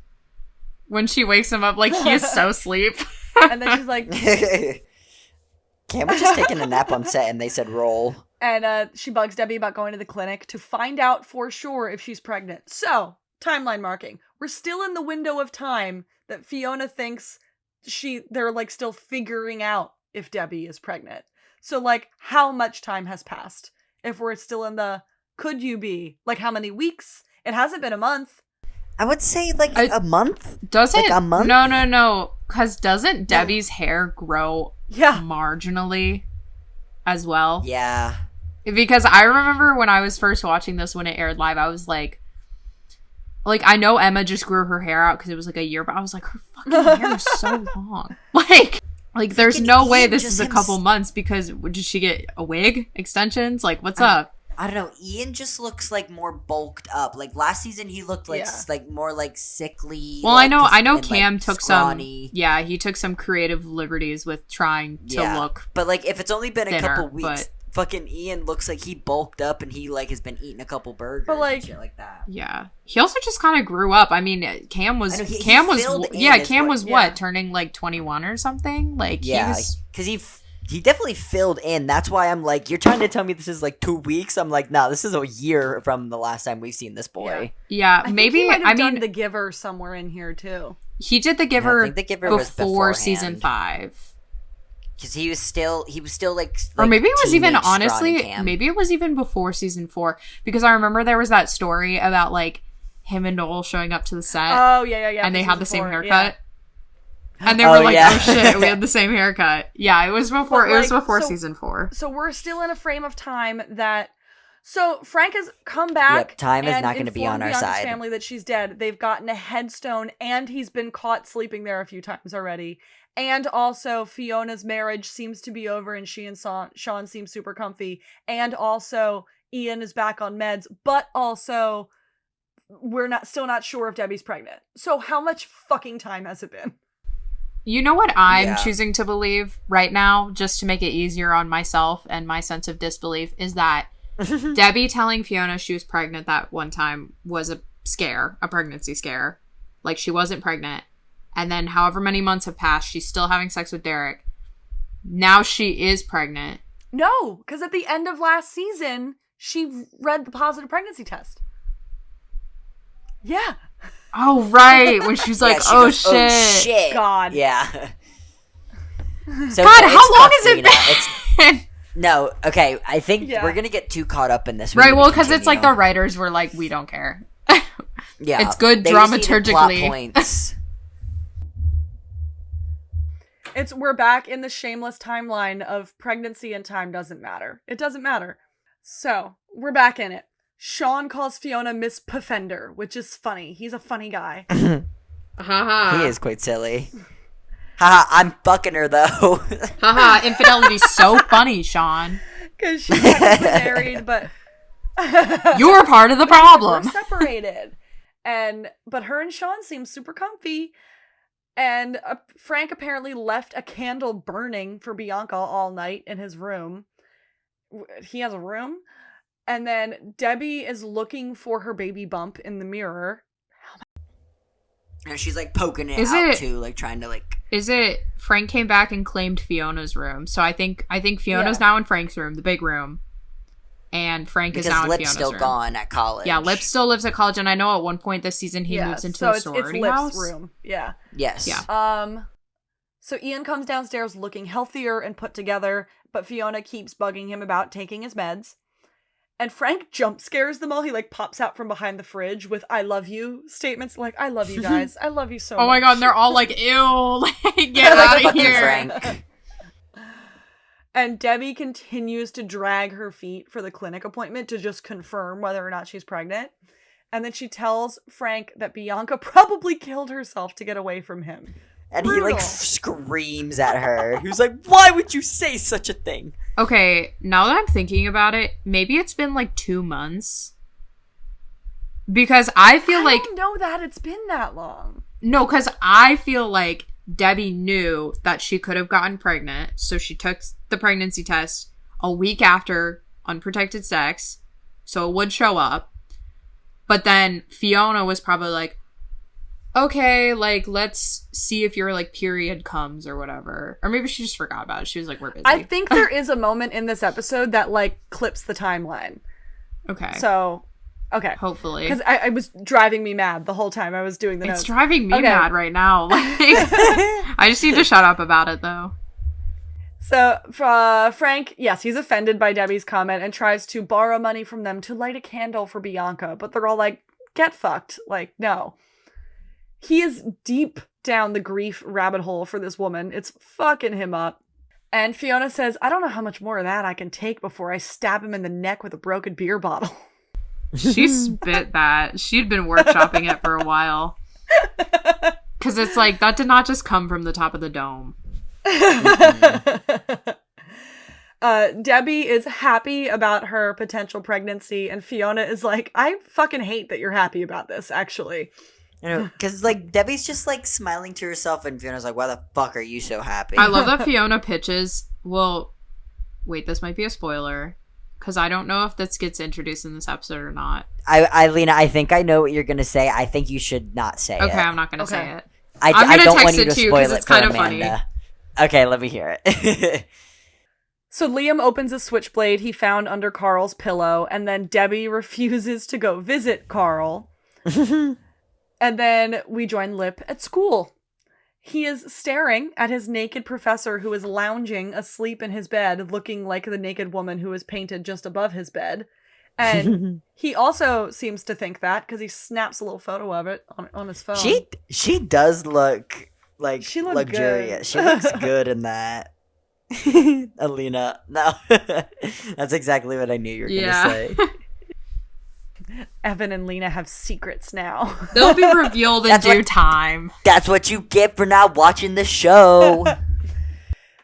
S2: When she wakes him up, like, he is so asleep.
S1: And then she's like...
S3: Cam was just taking a nap on set and they said roll.
S1: And she bugs Debbie about going to the clinic to find out for sure if she's pregnant. So, timeline marking. We're still in the window of time that Fiona thinks they're, like, still figuring out if Debbie is pregnant. So, like, how much time has passed? If we're still in the, could you be? Like, how many weeks? It hasn't been a month.
S3: I would say, like, a month?
S2: Does it?
S3: Like, a month?
S2: No. Because doesn't Debbie's hair grow marginally as well?
S3: Yeah.
S2: Because I remember when I was first watching this when it aired live, I was like, I know Emma just grew her hair out because it was, like, a year, but I was like, her fucking hair is so long. Like, there's no way this is a couple months because did she get a wig? Extensions? Like, what's up?
S3: I don't know. Ian just looks like more bulked up. Like last season, he looked like more like sickly.
S2: Well,
S3: like,
S2: I know. Cam
S3: like,
S2: took
S3: scrawny.
S2: he took some creative liberties with trying to look.
S3: But like, if it's only been
S2: thinner,
S3: a couple weeks, fucking Ian looks like he bulked up and he like has been eating a couple burgers and shit like that.
S2: Yeah, he also just kind of grew up. I mean, Cam was what, turning like 21 or something. Like he was
S3: because he definitely filled in. That's why I'm like, you're trying to tell me this is like 2 weeks. I'm like, nah, this is a year from the last time we've seen this boy.
S2: Yeah, maybe.
S1: I mean, The Giver somewhere in here too.
S2: He did The Giver,
S3: The Giver
S2: before season 5.
S3: Because he was still like
S2: or maybe it was even honestly, maybe it was even before season 4. Because I remember there was that story about like him and Noel showing up to the set.
S1: Oh yeah.
S2: And they had the same haircut. Yeah. And they were oh shit, we had the same haircut. Yeah, it was before. It was before season 4.
S1: So we're still in a frame of time that. So Frank has come back.
S3: Yep, time is not going to be on our side.
S1: His family that she's dead. They've gotten a headstone, and he's been caught sleeping there a few times already. And also, Fiona's marriage seems to be over, and she and Sean seem super comfy. And also, Ian is back on meds, but also, we're still not sure if Debbie's pregnant. So how much fucking time has it been?
S2: You know what I'm choosing to believe right now, just to make it easier on myself and my sense of disbelief, is that Debbie telling Fiona she was pregnant that one time was a pregnancy scare. Like, she wasn't pregnant. And then however many months have passed, she's still having sex with Derek. Now she is pregnant.
S1: No, because at the end of last season, she read the positive pregnancy test. Yeah.
S2: Oh, right. When she's like,
S3: she goes,
S2: shit.
S3: Oh, shit.
S1: God.
S3: Yeah. So
S2: God, how long has it been?
S3: No, okay. I think we're going to get too caught up in this.
S2: Right, well, because it's like the writers were like, we don't care.
S3: Yeah.
S2: It's good dramaturgically.
S3: Points.
S1: We're back in the shameless timeline of pregnancy and time doesn't matter. It doesn't matter. So, we're back in it. Sean calls Fiona Miss Puffender, which is funny. He's a funny guy.
S3: He is quite silly. Haha, I'm fucking her though.
S2: Haha, infidelity's so funny, Sean.
S1: Because she's technically married, but
S2: you're part of the problem.
S1: We're separated. But her and Sean seem super comfy. And Frank apparently left a candle burning for Bianca all night in his room. He has a room. And then Debbie is looking for her baby bump in the mirror.
S3: And she's like poking it out too, like trying to like.
S2: Is it Frank came back and claimed Fiona's room? So I think Fiona's now in Frank's room, the big room, and Frank is now in Fiona's room.
S3: Lip's still gone at college.
S2: Yeah, Lip still lives at college, and I know at one point this season he moves into a sorority house.
S1: It's Lip's room. Yeah.
S3: Yes.
S2: Yeah.
S1: So Ian comes downstairs looking healthier and put together, but Fiona keeps bugging him about taking his meds. And Frank jump scares them all. He like pops out from behind the fridge with "I love you" statements like "I love you guys, I love you so much."
S2: Oh my god, and they're all like, "Ew, like, get out of here."
S3: Frank.
S1: And Debbie continues to drag her feet for the clinic appointment to just confirm whether or not she's pregnant. And then she tells Frank that Bianca probably killed herself to get away from him.
S3: And Brutal. He like screams at her. He was like, "Why would you say such a thing?"
S2: Okay, now that I'm thinking about it, maybe it's been like 2 months. Because I feel like...
S1: I don't know that it's been that long.
S2: No, because I feel like Debbie knew that she could have gotten pregnant, so she took the pregnancy test a week after unprotected sex, so it would show up. But then Fiona was probably like, okay, like, let's see if your, like, period comes or whatever. Or maybe she just forgot about it. She was like, we're busy.
S1: I think there is a moment in this episode that, like, clips the timeline.
S2: Okay.
S1: So, okay.
S2: Hopefully.
S1: Because I was driving me mad the whole time I was doing the notes.
S2: It's driving me mad right now. Like, I just need to shut up about it, though.
S1: So, Frank, yes, he's offended by Debbie's comment and tries to borrow money from them to light a candle for Bianca. But they're all like, get fucked. Like, no. He is deep down the grief rabbit hole for this woman. It's fucking him up. And Fiona says, I don't know how much more of that I can take before I stab him in the neck with a broken beer bottle.
S2: She spit that. She'd been workshopping it for a while. Because it's like, that did not just come from the top of the dome.
S1: Debbie is happy about her potential pregnancy, and Fiona is like, I fucking hate that you're happy about this, actually.
S3: You know, because, like, Debbie's just, like, smiling to herself, and Fiona's like, why the fuck are you so happy?
S2: I love that Fiona pitches, well, wait, this might be a spoiler, because I don't know if this gets introduced in this episode or not.
S3: Lena, I think I know what you're going to say. I think you should not say it.
S2: Okay, I'm not going to say it.
S3: I don't want you to
S2: spoil
S3: spoil it
S2: it's
S3: for
S2: kind of
S3: Amanda. Funny. Okay, let me hear it.
S1: So Liam opens a switchblade he found under Carl's pillow, and then Debbie refuses to go visit Carl. And then we join Lip at school. He is staring at his naked professor who is lounging asleep in his bed, looking like the naked woman who is painted just above his bed. And he also seems to think that because he snaps a little photo of it on his phone.
S3: She does look like
S1: she
S3: luxurious. She looks good in that. Alina. No. That's exactly what I knew you were going to say.
S1: Evan and Lena have secrets now.
S2: They'll be revealed in due time.
S3: That's what you get for not watching the show.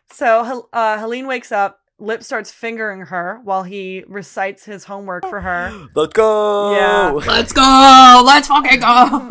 S1: So Helene wakes up. Lip starts fingering her while he recites his homework for her.
S3: Let's go!
S1: Yeah.
S2: Let's go! Let's fucking go!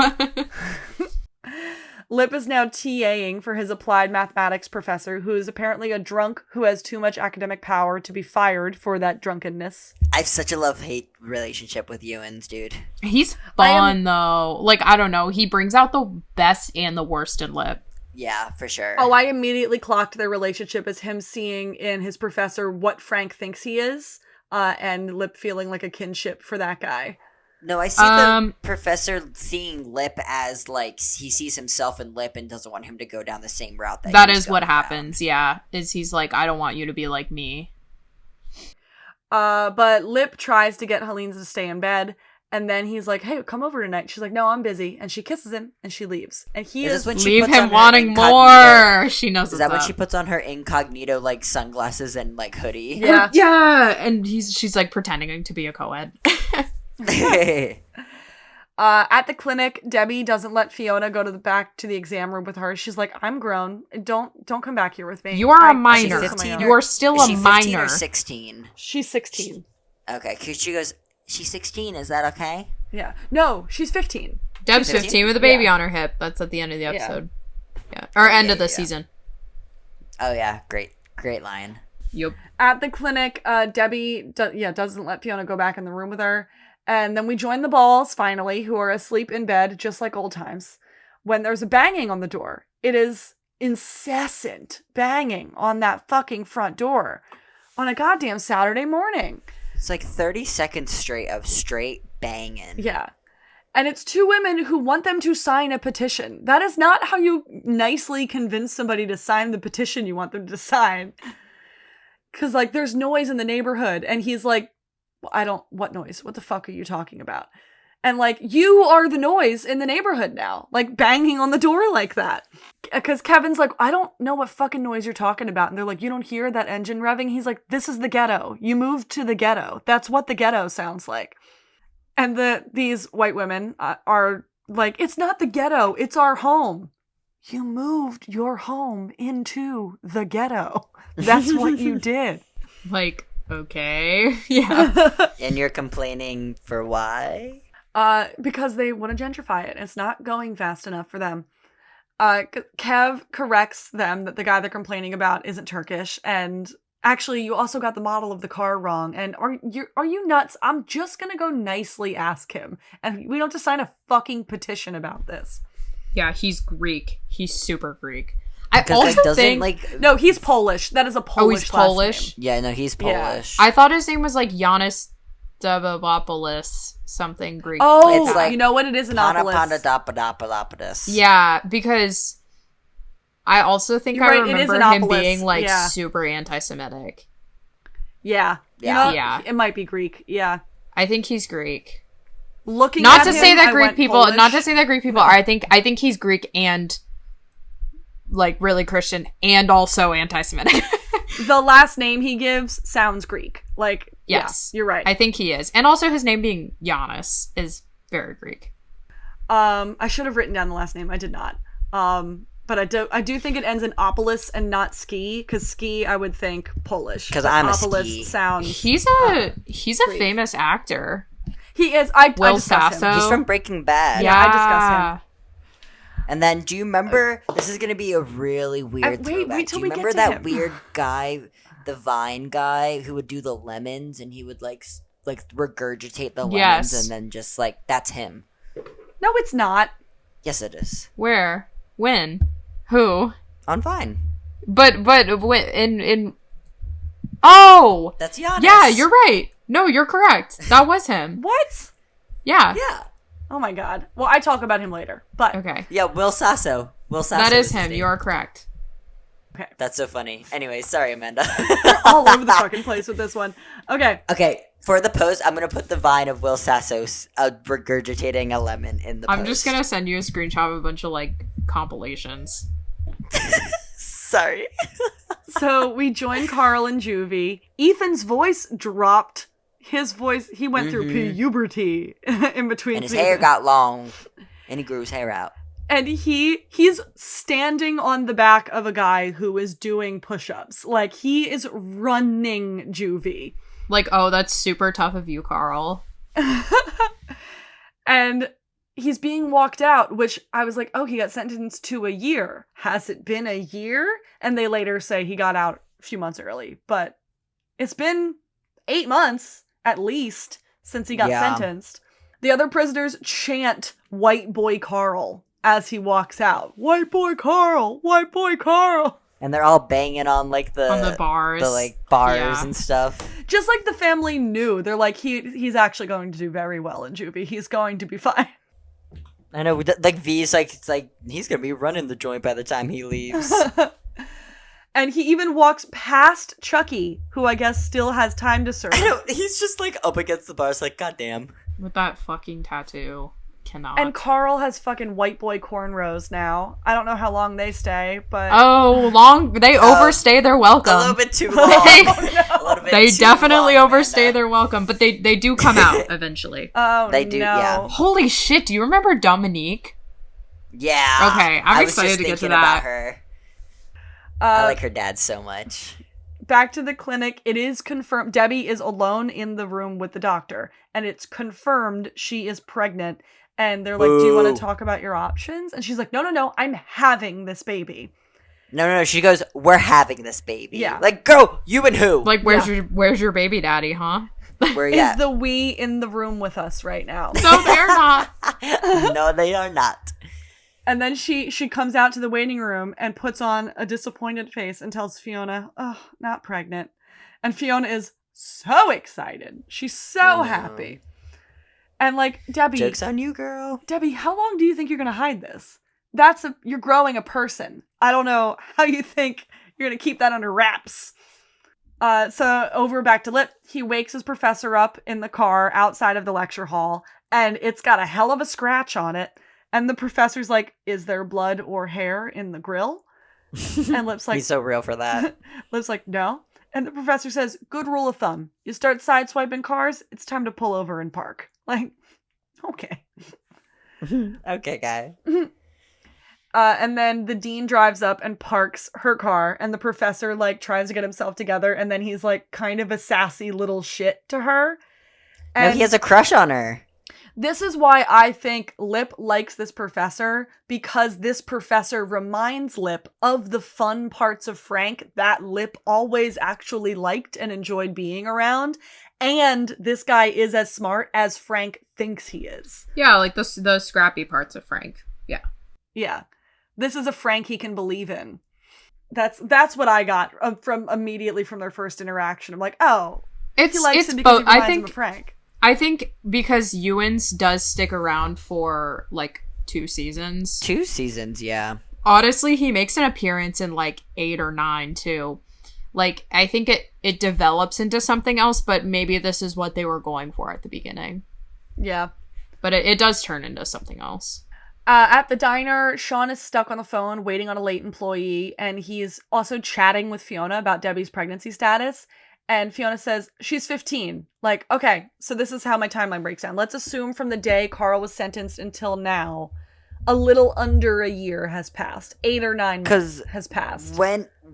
S1: Lip is now TAing for his applied mathematics professor, who is apparently a drunk who has too much academic power to be fired for that drunkenness.
S3: I have such a love-hate relationship with Ewans, dude.
S2: He's fun, though. Like, I don't know. He brings out the best and the worst in Lip.
S3: Yeah, for sure.
S1: Oh, I immediately clocked their relationship as him seeing in his professor what Frank thinks he is, and Lip feeling like a kinship for that guy.
S3: No, I see the professor seeing Lip as, like, he sees himself in Lip and doesn't want him to go down the same route
S2: that is what happens, yeah. Is he's like, I don't want you to be like me.
S1: But Lip tries to get Helene to stay in bed, and then he's like, hey, come over tonight. She's like, no, I'm busy. And she kisses him, and she leaves. And he is
S3: when she
S2: leave
S3: puts
S2: him
S3: on
S2: wanting more. She knows
S3: Is that when she puts on her incognito, like, sunglasses and, like, hoodie?
S2: Yeah. Yeah, and she's, like, pretending to be a co-ed.
S1: At the clinic, Debbie doesn't let Fiona go back to the exam room with her. She's like, I'm grown. Don't come back here with me.
S2: You are a minor. You are still a minor.
S3: 15 or 16?
S1: She's 16.
S3: Okay, because she goes, she's 16, is that okay?
S1: Yeah. No, she's 15.
S2: Deb's 15 with a baby on her hip. That's at the end of the episode. Yeah. Or end of the season.
S3: Oh, yeah. Great line.
S2: Yup.
S1: At the clinic, Debbie doesn't let Fiona go back in the room with her. And then we join the Balls, finally, who are asleep in bed, just like old times, when there's a banging on the door. It is incessant banging on that fucking front door on a goddamn Saturday morning.
S3: It's like 30 seconds straight of straight banging.
S1: Yeah. And it's two women who want them to sign a petition. That is not how you nicely convince somebody to sign the petition you want them to sign. Because, like, there's noise in the neighborhood, and he's like, what noise? What the fuck are you talking about? And, like, you are the noise in the neighborhood now. Like, banging on the door like that. Because Kevin's like, I don't know what fucking noise you're talking about. And they're like, you don't hear that engine revving? He's like, this is the ghetto. You moved to the ghetto. That's what the ghetto sounds like. And these white women are like, it's not the ghetto. It's our home. You moved your home into the ghetto. That's what you did.
S2: Like, okay. Yeah.
S3: And you're complaining for why?
S1: Because they want to gentrify it. It's not going fast enough for them. Kev corrects them that the guy they're complaining about isn't Turkish. And actually, you also got the model of the car wrong. And are you nuts? I'm just going to go nicely ask him. And we don't have to sign a fucking petition about this.
S2: Yeah, he's Greek. He's super Greek. I also think...
S1: No, he's Polish. That is a Polish.
S2: Oh, he's Polish?
S3: Name. Yeah, no, he's Polish.
S2: Yeah. I thought his name was like Giannis Davopoulos, something Greek.
S1: Oh, it's like, you know what? It is
S3: Annapolis.
S2: Yeah, because I also think I remember him being like super anti-Semitic.
S1: Yeah.
S2: Yeah.
S1: It might be Greek. Yeah.
S2: I think he's Greek.
S1: Not to say that
S2: Greek people are. I think he's Greek and like really Christian and also anti-Semitic.
S1: The last name he gives sounds Greek. Like, yes, you're right.
S2: I think he is. And also his name being Giannis is very Greek.
S1: I should have written down the last name. I did not. But I do think it ends in Opolis and not ski, because ski I would think Polish.
S3: Because I'm
S1: Opolis
S3: a ski.
S1: Sounds
S2: he's a
S1: Greek.
S2: famous actor.
S1: He is. I
S2: Will
S1: discuss
S2: Sasso.
S1: him.
S3: He's from Breaking Bad.
S1: Yeah, I discuss him.
S3: And then, do you remember? This is gonna be a really weird throwback.
S1: Wait till
S3: do you
S1: we
S3: remember
S1: get to
S3: that
S1: him.
S3: weird guy, the Vine guy, who would do the lemons and he would like regurgitate the lemons and then just like that's him.
S1: No, it's not.
S3: Yes, it is.
S2: Where? When? Who?
S3: On Vine.
S2: But in oh,
S3: that's Giannis.
S2: Yeah, you're right. No, you're correct. That was him.
S1: What?
S2: Yeah.
S3: Yeah.
S1: Oh my god. Well, I talk about him later. But
S2: okay.
S3: Yeah, Will Sasso.
S2: That is him. You are correct.
S1: Okay.
S3: That's so funny. Anyway, sorry, Amanda.
S1: We're all over the fucking place with this one. Okay.
S3: Okay. For the post, I'm gonna put the Vine of Will Sasso regurgitating a lemon in the post.
S2: I'm just gonna send you a screenshot of a bunch of like compilations.
S3: Sorry.
S1: So we join Carl and Juvie. Ethan's voice dropped. His voice, he went through puberty in between.
S3: And his hair got long. And he grew his hair out.
S1: And he's standing on the back of a guy who is doing push-ups. Like, he is running Juvie.
S2: Like, oh, that's super tough of you, Carl.
S1: And he's being walked out, which I was like, oh, he got sentenced to a year. Has it been a year? And they later say he got out a few months early. But it's been 8 months, at least, since he got sentenced. The other prisoners chant "White Boy Carl" as he walks out. White Boy Carl! White Boy Carl!
S3: And they're all banging on like
S2: the bars.
S3: The like bars and stuff.
S1: Just like the family knew. They're like, he's actually going to do very well in juvie. He's going to be fine.
S3: I know, like V's like, it's like, he's gonna be running the joint by the time he leaves.
S1: And he even walks past Chucky, who I guess still has time to serve.
S3: I know, he's just like up against the bars like, goddamn.
S2: With that fucking tattoo. Cannot.
S1: And Carl has fucking white boy cornrows now. I don't know how long they stay, but...
S2: Oh, long... They overstay their welcome.
S3: A little bit too long.
S2: They definitely overstay their welcome, but they do come out eventually.
S1: Oh,
S3: they do, yeah.
S2: Holy shit, do you remember Dominique?
S3: Yeah.
S2: Okay, I'm excited to get to that.
S3: About her. I like her dad so much.
S1: Back to the clinic, it is confirmed... Debbie is alone in the room with the doctor, and it's confirmed she is pregnant. And they're like, do you want to talk about your options? And she's like, no, I'm having this baby.
S3: No, she goes, we're having this baby.
S1: Yeah.
S3: Like, girl, you and who?
S2: Like, where's your baby daddy, huh?
S3: Where
S1: is the we in the room with us right now?
S2: No, they're not.
S3: No, they are not.
S1: And then she comes out to the waiting room and puts on a disappointed face and tells Fiona, oh, not pregnant. And Fiona is so excited. She's so happy. And like, Debbie...
S3: Joke's on you, girl.
S1: Debbie, how long do you think you're going to hide this? You're growing a person. I don't know how you think you're going to keep that under wraps. So over back to Lip, he wakes his professor up in the car outside of the lecture hall, and it's got a hell of a scratch on it. And the professor's like, is there blood or hair in the grill? And Lip's like...
S3: He's so real for that.
S1: Lip's like, no. And the professor says, good rule of thumb. You start sideswiping cars, it's time to pull over and park. Like, okay.
S3: Okay, guy.
S1: And then the dean drives up and parks her car, and the professor, like, tries to get himself together, and then he's, like, kind of a sassy little shit to her. And
S3: no, he has a crush on her.
S1: This is why I think Lip likes this professor, because this professor reminds Lip of the fun parts of Frank that Lip always actually liked and enjoyed being around. And this guy is as smart as Frank thinks he is.
S2: Yeah, like the scrappy parts of Frank. Yeah.
S1: Yeah. This is a Frank he can believe in. That's what I got from immediately from their first interaction. I'm like, oh, he likes him because he reminds him of Frank.
S2: I think because Ewans does stick around for like 2 seasons.
S3: 2 seasons, yeah.
S2: Honestly, he makes an appearance in like 8 or 9 too. Like, I think it develops into something else, but maybe this is what they were going for at the beginning.
S1: Yeah.
S2: But it does turn into something else.
S1: At the diner, Sean is stuck on the phone waiting on a late employee, and he's also chatting with Fiona about Debbie's pregnancy status. And Fiona says, she's 15. Like, okay, so this is how my timeline breaks down. Let's assume from the day Carl was sentenced until now, a little under a year has passed. 8 or 9 months has passed.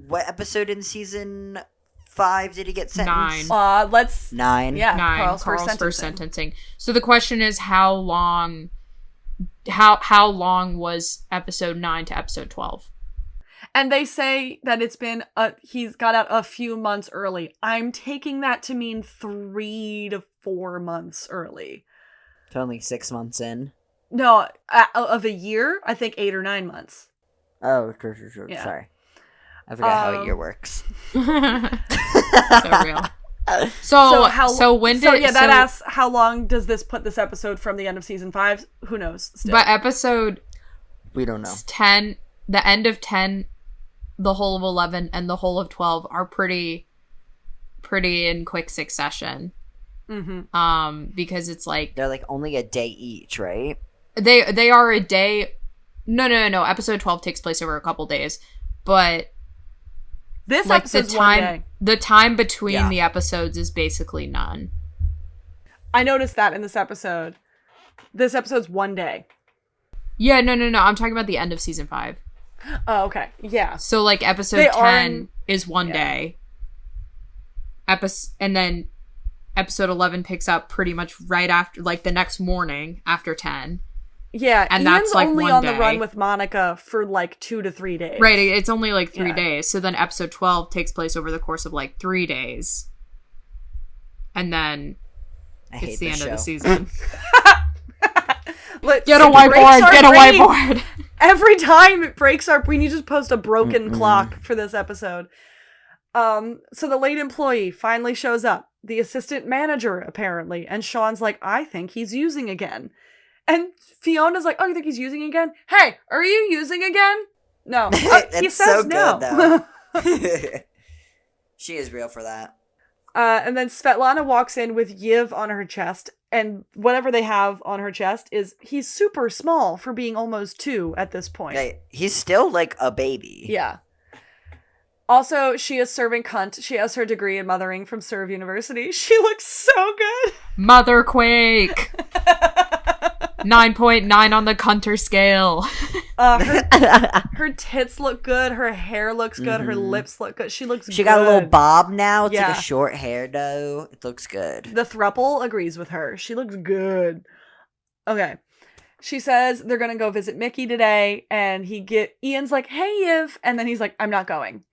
S3: What episode in season 5 did he get sentenced?
S2: 9.
S3: 9.
S1: Yeah,
S2: 9.
S1: Carl's
S2: first sentencing. So the question is, how long was episode 9 to episode 12?
S1: And they say that it's been he's got out a few months early. I'm taking that to mean 3 to 4 months early.
S3: It's only 6 months in.
S1: No, of a year, I think 8 or 9 months.
S3: Oh, sure. Yeah. Sorry. I forgot how a year works.
S2: So real.
S1: That asks, how long does this put this episode from the end of season 5? Who knows? Still.
S2: But episode...
S3: We don't know.
S2: 10, the end of 10, the whole of 11, and the whole of 12 are pretty in quick succession.
S1: Mm-hmm.
S2: Because it's like...
S3: They're like only a day each, right?
S2: They are a day... No. Episode 12 takes place over a couple days. But...
S1: This
S2: like
S1: episode's one day.
S2: The time between the episodes is basically none.
S1: I noticed that in this episode. This episode's one day.
S2: Yeah, no. I'm talking about the end of season 5.
S1: Oh, okay. Yeah.
S2: So, like, episode 10 is one day. And then episode 11 picks up pretty much right after, like, the next morning after 10.
S1: Yeah,
S2: and
S1: Ian's
S2: that's like
S1: only
S2: one
S1: on
S2: day.
S1: the run with Monica for like 2 to 3 days.
S2: Right, it's only like 3 days. So then episode 12 takes place over the course of like 3 days. And then it's the end of the season. Get a whiteboard!
S1: Every time it breaks our... We need to post a broken clock for this episode. So the late employee finally shows up. The assistant manager, apparently. And Sean's like, I think he's using again. And Fiona's like, oh, you think he's using again? Hey, are you using again? No. He says
S3: so
S1: no.
S3: Good, though. She is real for that.
S1: And then Svetlana walks in with Yiv on her chest. And whatever they have on her chest is... He's super small for being almost 2 at this point.
S3: Hey, he's still like a baby.
S1: Yeah. Also, she is serving cunt. She has her degree in mothering from Serve University. She looks so good.
S2: Motherquake. 9.9 on the Cunter scale.
S1: Her tits look good. Her hair looks good. Her lips look good. She looks good.
S3: She got a little bob now. It's like a short hair, though. It looks good.
S1: The throuple agrees with her. She looks good. Okay. She says they're going to go visit Mickey today. And Ian's like, hey, Yiv. And then he's like, I'm not going.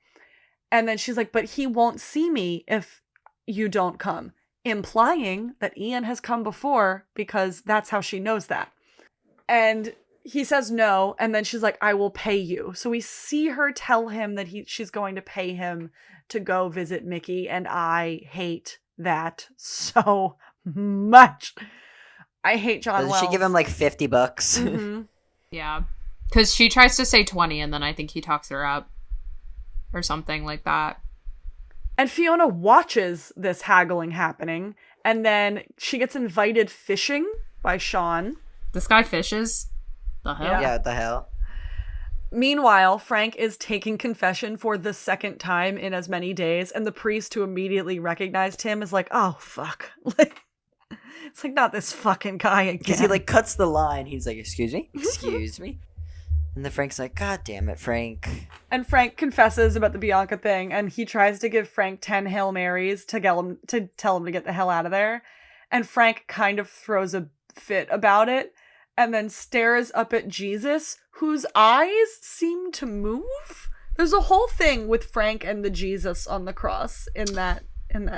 S1: And then she's like, but he won't see me if you don't come. Implying that Ian has come before because that's how she knows that. And he says no. And then she's like, I will pay you. So we see her tell him that she's going to pay him to go visit Mickey. And I hate that so much. I hate John Wells.
S3: Does she give him like $50?
S1: Mm-hmm.
S2: Yeah. Because she tries to say 20 and then I think he talks her up. Or something like that.
S1: And Fiona watches this haggling happening, and then she gets invited fishing by Sean.
S2: This guy fishes? The hell?
S3: Yeah, what the hell?
S1: Meanwhile, Frank is taking confession for the second time in as many days, and the priest who immediately recognized him is like, oh, fuck. It's like, not this fucking guy again.
S3: Because he like cuts the line. He's like, excuse me? Excuse me? And then Frank's like, God damn it, Frank.
S1: And Frank confesses about the Bianca thing, and he tries to give Frank 10 Hail Marys to tell him to get the hell out of there. And Frank kind of throws a fit about it, and then stares up at Jesus, whose eyes seem to move. There's a whole thing with Frank and the Jesus on the cross in that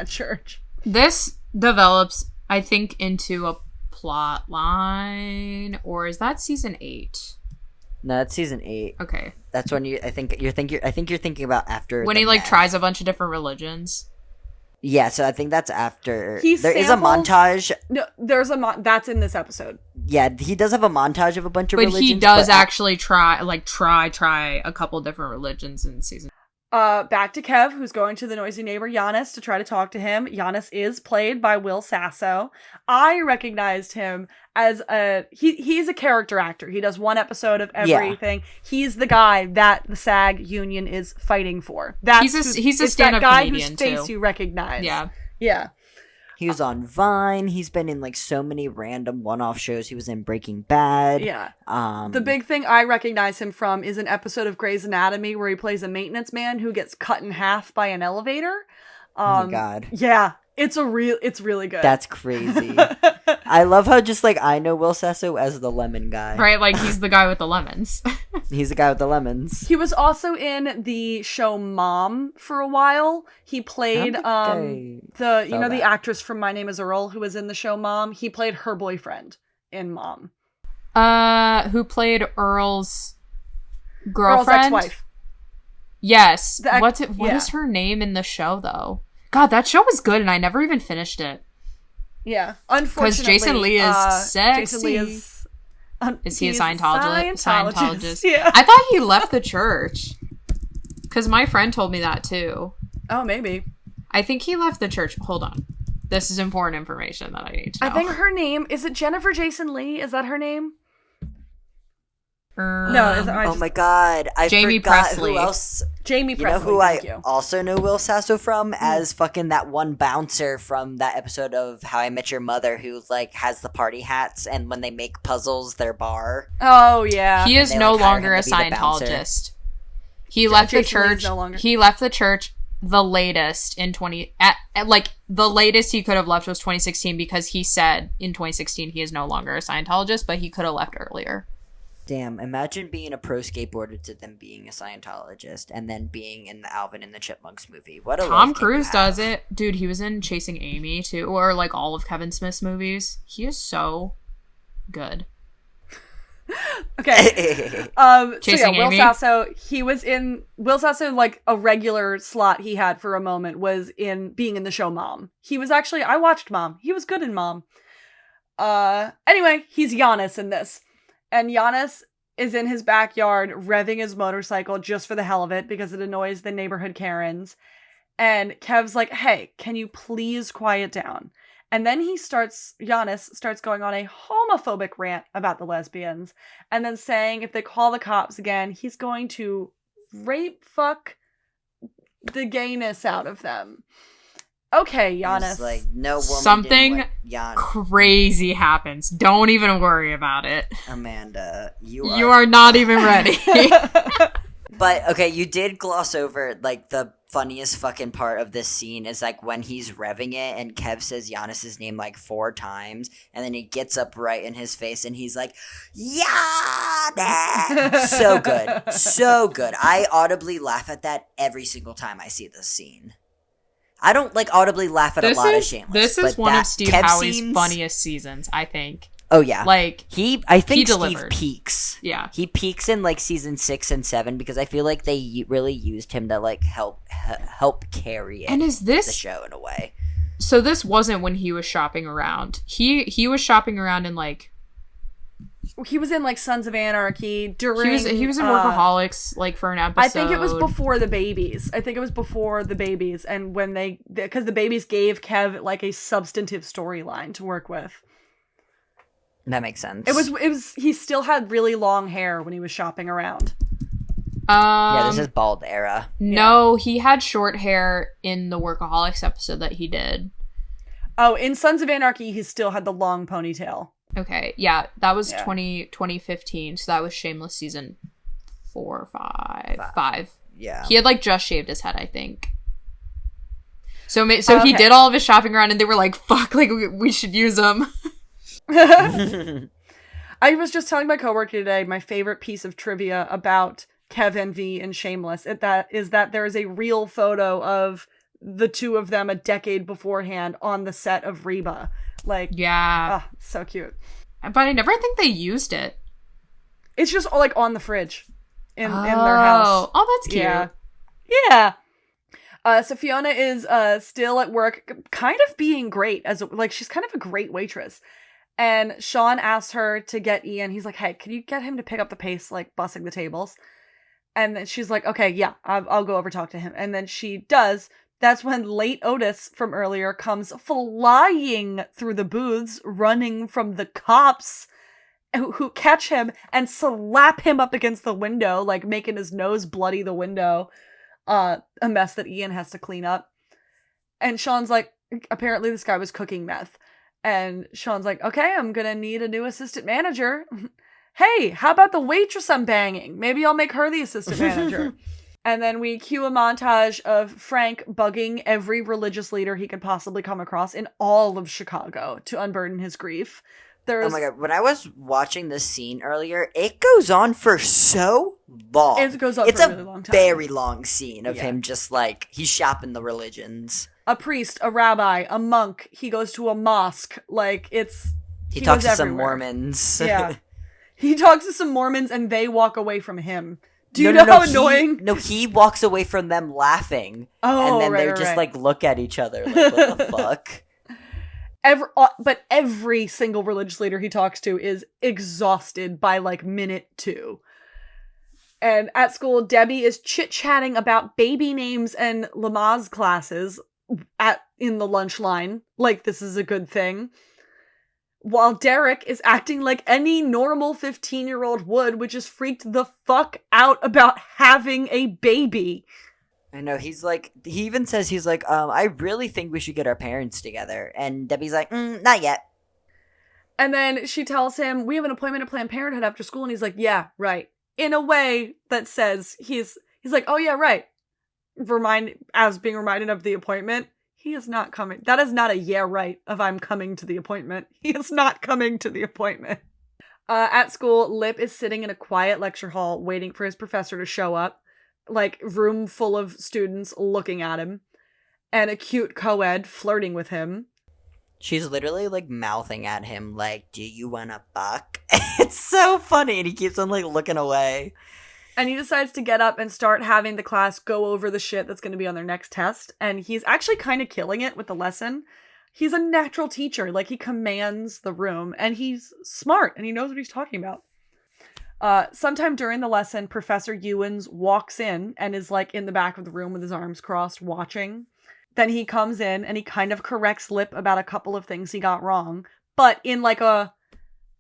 S1: church.
S2: This develops, I think, into a plot line, or is that season 8?
S3: No, that's season 8.
S2: Okay.
S3: That's when I think you're thinking about after
S2: when he like tries a bunch of different religions.
S3: Yeah, so I think that's after.
S1: There
S3: is a montage.
S1: No, there's that's in this episode.
S3: Yeah, he does have a montage of a bunch of religions.
S2: But he does actually try a couple different religions in season.
S1: Back to Kev, who's going to the noisy neighbor Giannis to try to talk to him. Giannis is played by Will Sasso. I recognized him as he's a character actor. He does one episode of everything. Yeah. He's the guy that the SAG union is fighting for. He's a stand-up
S2: guy
S1: whose face you recognize. Yeah.
S3: He was on Vine. He's been in like so many random one-off shows. He was in Breaking Bad.
S1: Yeah. The big thing I recognize him from is an episode of Grey's Anatomy where he plays a maintenance man who gets cut in half by an elevator.
S3: Oh my God.
S1: Yeah. It's really good.
S3: That's crazy. I love how just like I know Will Sasso as the lemon guy.
S2: Right, like he's the guy with the lemons.
S3: He's the guy with the lemons.
S1: He was also in the show Mom for a while. He played the actress from My Name is Earl who was in the show Mom. He played her boyfriend in Mom.
S2: Who played Earl's girlfriend?
S1: Earl's ex-wife.
S2: Yes. What is her name in the show though? God, that show was good and I never even finished it.
S1: Yeah, unfortunately.
S2: Because Jason Lee is sexy.
S1: Jason Lee
S2: is he a Scientologist?
S1: Yeah.
S2: I thought he left the church. Because my friend told me that too.
S1: Oh, maybe.
S2: I think he left the church. Hold on. This is important information that I need to know.
S1: I think her name, is it Jennifer Jason Lee? Is that her name?
S2: No.
S3: Oh my God. I
S2: Jamie
S3: forgot
S2: Presley.
S3: Who else?
S1: Jamie Presley.
S3: You know who I also know Will Sasso from as fucking that one bouncer from that episode of How I Met Your Mother who like has the party hats and when they make puzzles, their bar.
S1: Oh yeah.
S2: He is no longer a Scientologist. He left the church. He left the church the latest in the latest he could have left was 2016 because he said in 2016 he is no longer a Scientologist, but he could have left earlier.
S3: Damn, imagine being a pro skateboarder to then being a Scientologist and then being in the Alvin and the Chipmunks movie. What a
S2: Tom Cruise does it. Dude, he was in Chasing Amy too, or like all of Kevin Smith's movies. He is so good.
S1: Okay.
S2: Chasing
S1: Will
S2: Amy.
S1: Sasso, Will Sasso, like a regular slot he had for a moment was in being in the show Mom. He was actually, I watched Mom. He was good in Mom. Anyway, he's Giannis in this. And Giannis is in his backyard revving his motorcycle just for the hell of it because it annoys the neighborhood Karens. And Kev's like, hey, can you please quiet down? And then Giannis starts going on a homophobic rant about the lesbians and then saying if they call the cops again, he's going to rape fuck the gayness out of them. Okay, Giannis.
S3: Like, no woman
S2: something crazy happens. Don't even worry about it.
S3: Amanda, you
S2: are not even ready.
S3: But, okay, you did gloss over, like, the funniest fucking part of this scene is, like, when he's revving it and Kev says Giannis's name, like, 4 times, and then he gets up right in his face and he's like, Giannis! So good. So good. I audibly laugh at that every single time I see this scene. I don't, like, audibly laugh at a lot of Shameless.
S2: This is one of Steve
S3: Kev
S2: Howey's funniest seasons, I think.
S3: Oh, yeah.
S2: Like,
S3: I think
S2: he
S3: Steve peaks.
S2: Yeah.
S3: He peaks in, like, season 6 and 7 because I feel like they really used him to, like, help carry it.
S2: And is this
S3: the show in a way?
S2: So this wasn't when he was shopping around. He was shopping around in, like...
S1: He was in, like, Sons of Anarchy during...
S2: He was in Workaholics, like, for an episode.
S1: I think it was before the babies. And when because the babies gave Kev, like, a substantive storyline to work with.
S3: That makes sense.
S1: It was, he still had really long hair when he was shopping around.
S3: Yeah, this is bald era.
S2: No, he had short hair in the Workaholics episode that he did.
S1: Oh, in Sons of Anarchy, he still had the long ponytail.
S2: Okay, yeah, that was 2015, so that was Shameless season 4 or 5.
S3: Yeah.
S2: He had, like, just shaved his head, I think. So he did all of his shopping around, and they were like, fuck, like, we should use him.
S1: I was just telling my coworker today, my favorite piece of trivia about Kev and V in Shameless is that there is a real photo of the two of them a decade beforehand on the set of Reba. Like,
S2: yeah,
S1: so cute.
S2: But I never think they used it.
S1: It's just like on the fridge in their house.
S2: Oh, that's cute.
S1: Yeah. So Fiona is still at work, kind of being great she's kind of a great waitress. And Sean asks her to get Ian. He's like, hey, can you get him to pick up the pace, like, bussing the tables? And then she's like, okay, yeah, I'll go over talk to him. And then she does. That's when late Otis from earlier comes flying through the booths, running from the cops who catch him and slap him up against the window, like, making his nose bloody the window. A mess that Ian has to clean up. And Sean's like, apparently this guy was cooking meth. And Sean's like, okay, I'm gonna need a new assistant manager. Hey, how about the waitress I'm banging? Maybe I'll make her the assistant manager. And then we cue a montage of Frank bugging every religious leader he could possibly come across in all of Chicago to unburden his grief.
S3: Oh my god, when I was watching this scene earlier, it goes on for so long.
S1: It goes on for a really long time.
S3: It's a very long scene of him just, like, he's shopping the religions.
S1: A priest, a rabbi, a monk. He goes to a mosque. Like,
S3: he talks to some Mormons.
S1: Yeah. He talks to some Mormons and they walk away from him. Do you know how annoying?
S3: He walks away from them laughing.
S1: Oh,
S3: and then they just, like, look at each other like, what the fuck?
S1: But every single religious leader he talks to is exhausted by, like, minute 2. And at school, Debbie is chit-chatting about baby names and Lamaze classes in the lunch line. Like, this is a good thing. While Derek is acting like any normal 15-year-old would, which is freaked the fuck out about having a baby.
S3: I know, he even says, I really think we should get our parents together. And Debbie's like, not yet.
S1: And then she tells him, we have an appointment at Planned Parenthood after school. And he's like, yeah, right. In a way that says, he's like, oh yeah, right. being reminded of the appointment. He is not coming. That is not a yeah right of I'm coming to the appointment. He is not coming to the appointment. At school, Lip is sitting in a quiet lecture hall waiting for his professor to show up. Like, room full of students looking at him. And a cute co-ed flirting with him.
S3: She's literally, like, mouthing at him, like, do you want a buck? It's so funny, and he keeps on, like, looking away.
S1: And he decides to get up and start having the class go over the shit that's going to be on their next test. And he's actually kind of killing it with the lesson. He's a natural teacher. Like, he commands the room. And he's smart. And he knows what he's talking about. Sometime during the lesson, Professor Ewens walks in and is, like, in the back of the room with his arms crossed, watching. Then he comes in and he kind of corrects Lip about a couple of things he got wrong. But in, like, a...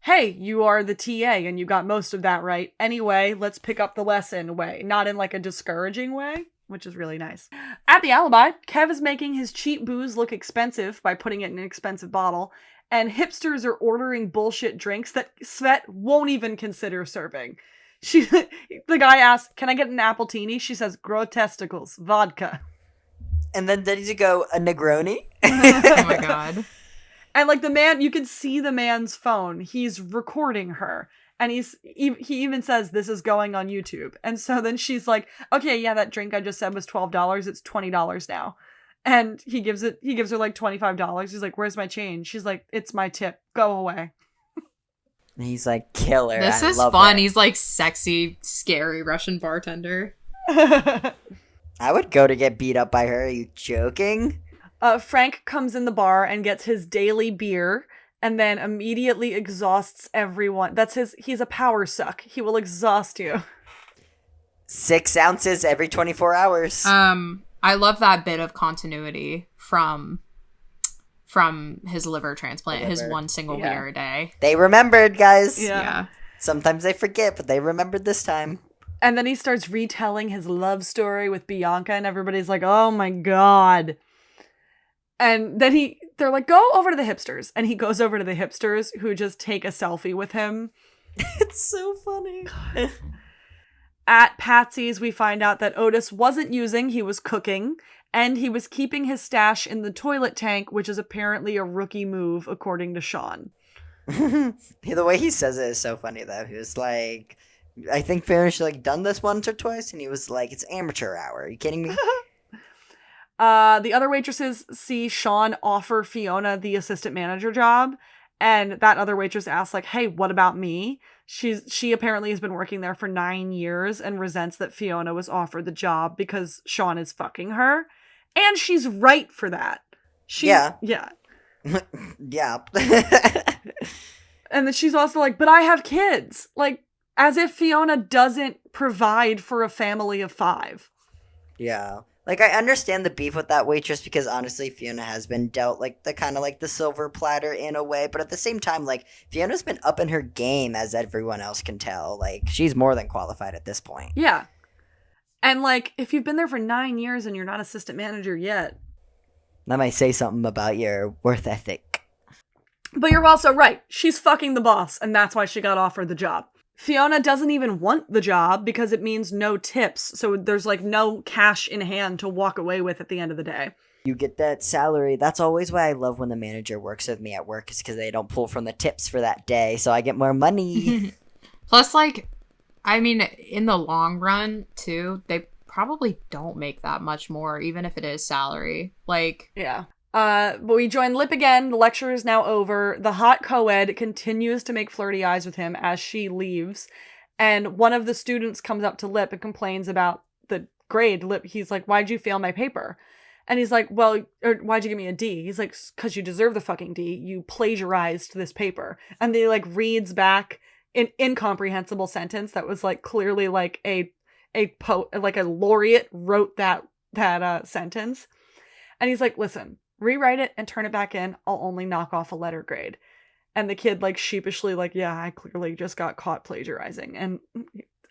S1: hey, you are the TA and you got most of that right. Anyway, let's pick up the lesson way. Not in like a discouraging way, which is really nice. At the Alibi, Kev is making his cheap booze look expensive by putting it in an expensive bottle. And hipsters are ordering bullshit drinks that Svet won't even consider serving. The guy asks, can I get an Appletini? She says, grow testicles, vodka.
S3: And then did he go, a Negroni?
S2: Oh my god.
S1: And, like, the man, you can see the man's phone. He's recording her. And he even says, this is going on YouTube. And so then she's like, okay, yeah, that drink I just said was $12. It's $20 now. And he gives her, like, $25. He's like, where's my change? She's like, it's my tip. Go away.
S3: And he's like, killer.
S2: This is fun. He's like sexy, scary Russian bartender.
S3: I would go to get beat up by her. Are you joking?
S1: Frank comes in the bar and gets his daily beer and then immediately exhausts everyone. He's a power suck. He will exhaust you.
S3: 6 ounces every 24 hours.
S2: I love that bit of continuity from his liver transplant, his one single beer a day.
S3: They remembered, guys.
S1: Yeah.
S3: Sometimes they forget, but they remembered this time.
S1: And then he starts retelling his love story with Bianca and everybody's like, oh my god. And then they're like, go over to the hipsters. And he goes over to the hipsters who just take a selfie with him.
S3: It's so funny.
S1: At Patsy's, we find out that Otis wasn't using, he was cooking. And he was keeping his stash in the toilet tank, which is apparently a rookie move, according to Sean.
S3: The way he says it is so funny, though. He was like, I think Farish like done this once or twice. And he was like, it's amateur hour. Are you kidding me?
S1: The other waitresses see Sean offer Fiona the assistant manager job, and that other waitress asks, like, hey, what about me? She apparently has been working there for 9 years and resents that Fiona was offered the job because Sean is fucking her. And she's right for that. Yeah.
S3: Yeah.
S1: And then she's also like, but I have kids. Like, as if Fiona doesn't provide for a family of 5.
S3: Yeah. Like, I understand the beef with that waitress because, honestly, Fiona has been dealt, like, the kind of, like, the silver platter in a way. But at the same time, like, Fiona's been up in her game, as everyone else can tell. Like, she's more than qualified at this point.
S1: Yeah. And, like, if you've been there for 9 years and you're not assistant manager yet.
S3: That might say something about your worth ethic.
S1: But you're also right. She's fucking the boss, and that's why she got offered the job. Fiona doesn't even want the job because it means no tips. So there's like no cash in hand to walk away with at the end of the day.
S3: You get that salary. That's always why I love when the manager works with me at work, is because they don't pull from the tips for that day. So I get more money.
S2: Plus, like, I mean, in the long run, too, they probably don't make that much more, even if it is salary. Like,
S1: yeah. But we join Lip again. The lecture is now over. The hot co-ed continues to make flirty eyes with him as she leaves. And one of the students comes up to Lip and complains about the grade. Lip, he's like, why'd you fail my paper? And he's like, well, or why'd you give me a D? He's like, because you deserve the fucking D. You plagiarized this paper. And they like reads back an incomprehensible sentence that was like clearly like a laureate wrote that sentence. And he's like, listen, rewrite it and turn it back in. I'll only knock off a letter grade. And the kid like sheepishly like, yeah, I clearly just got caught plagiarizing, and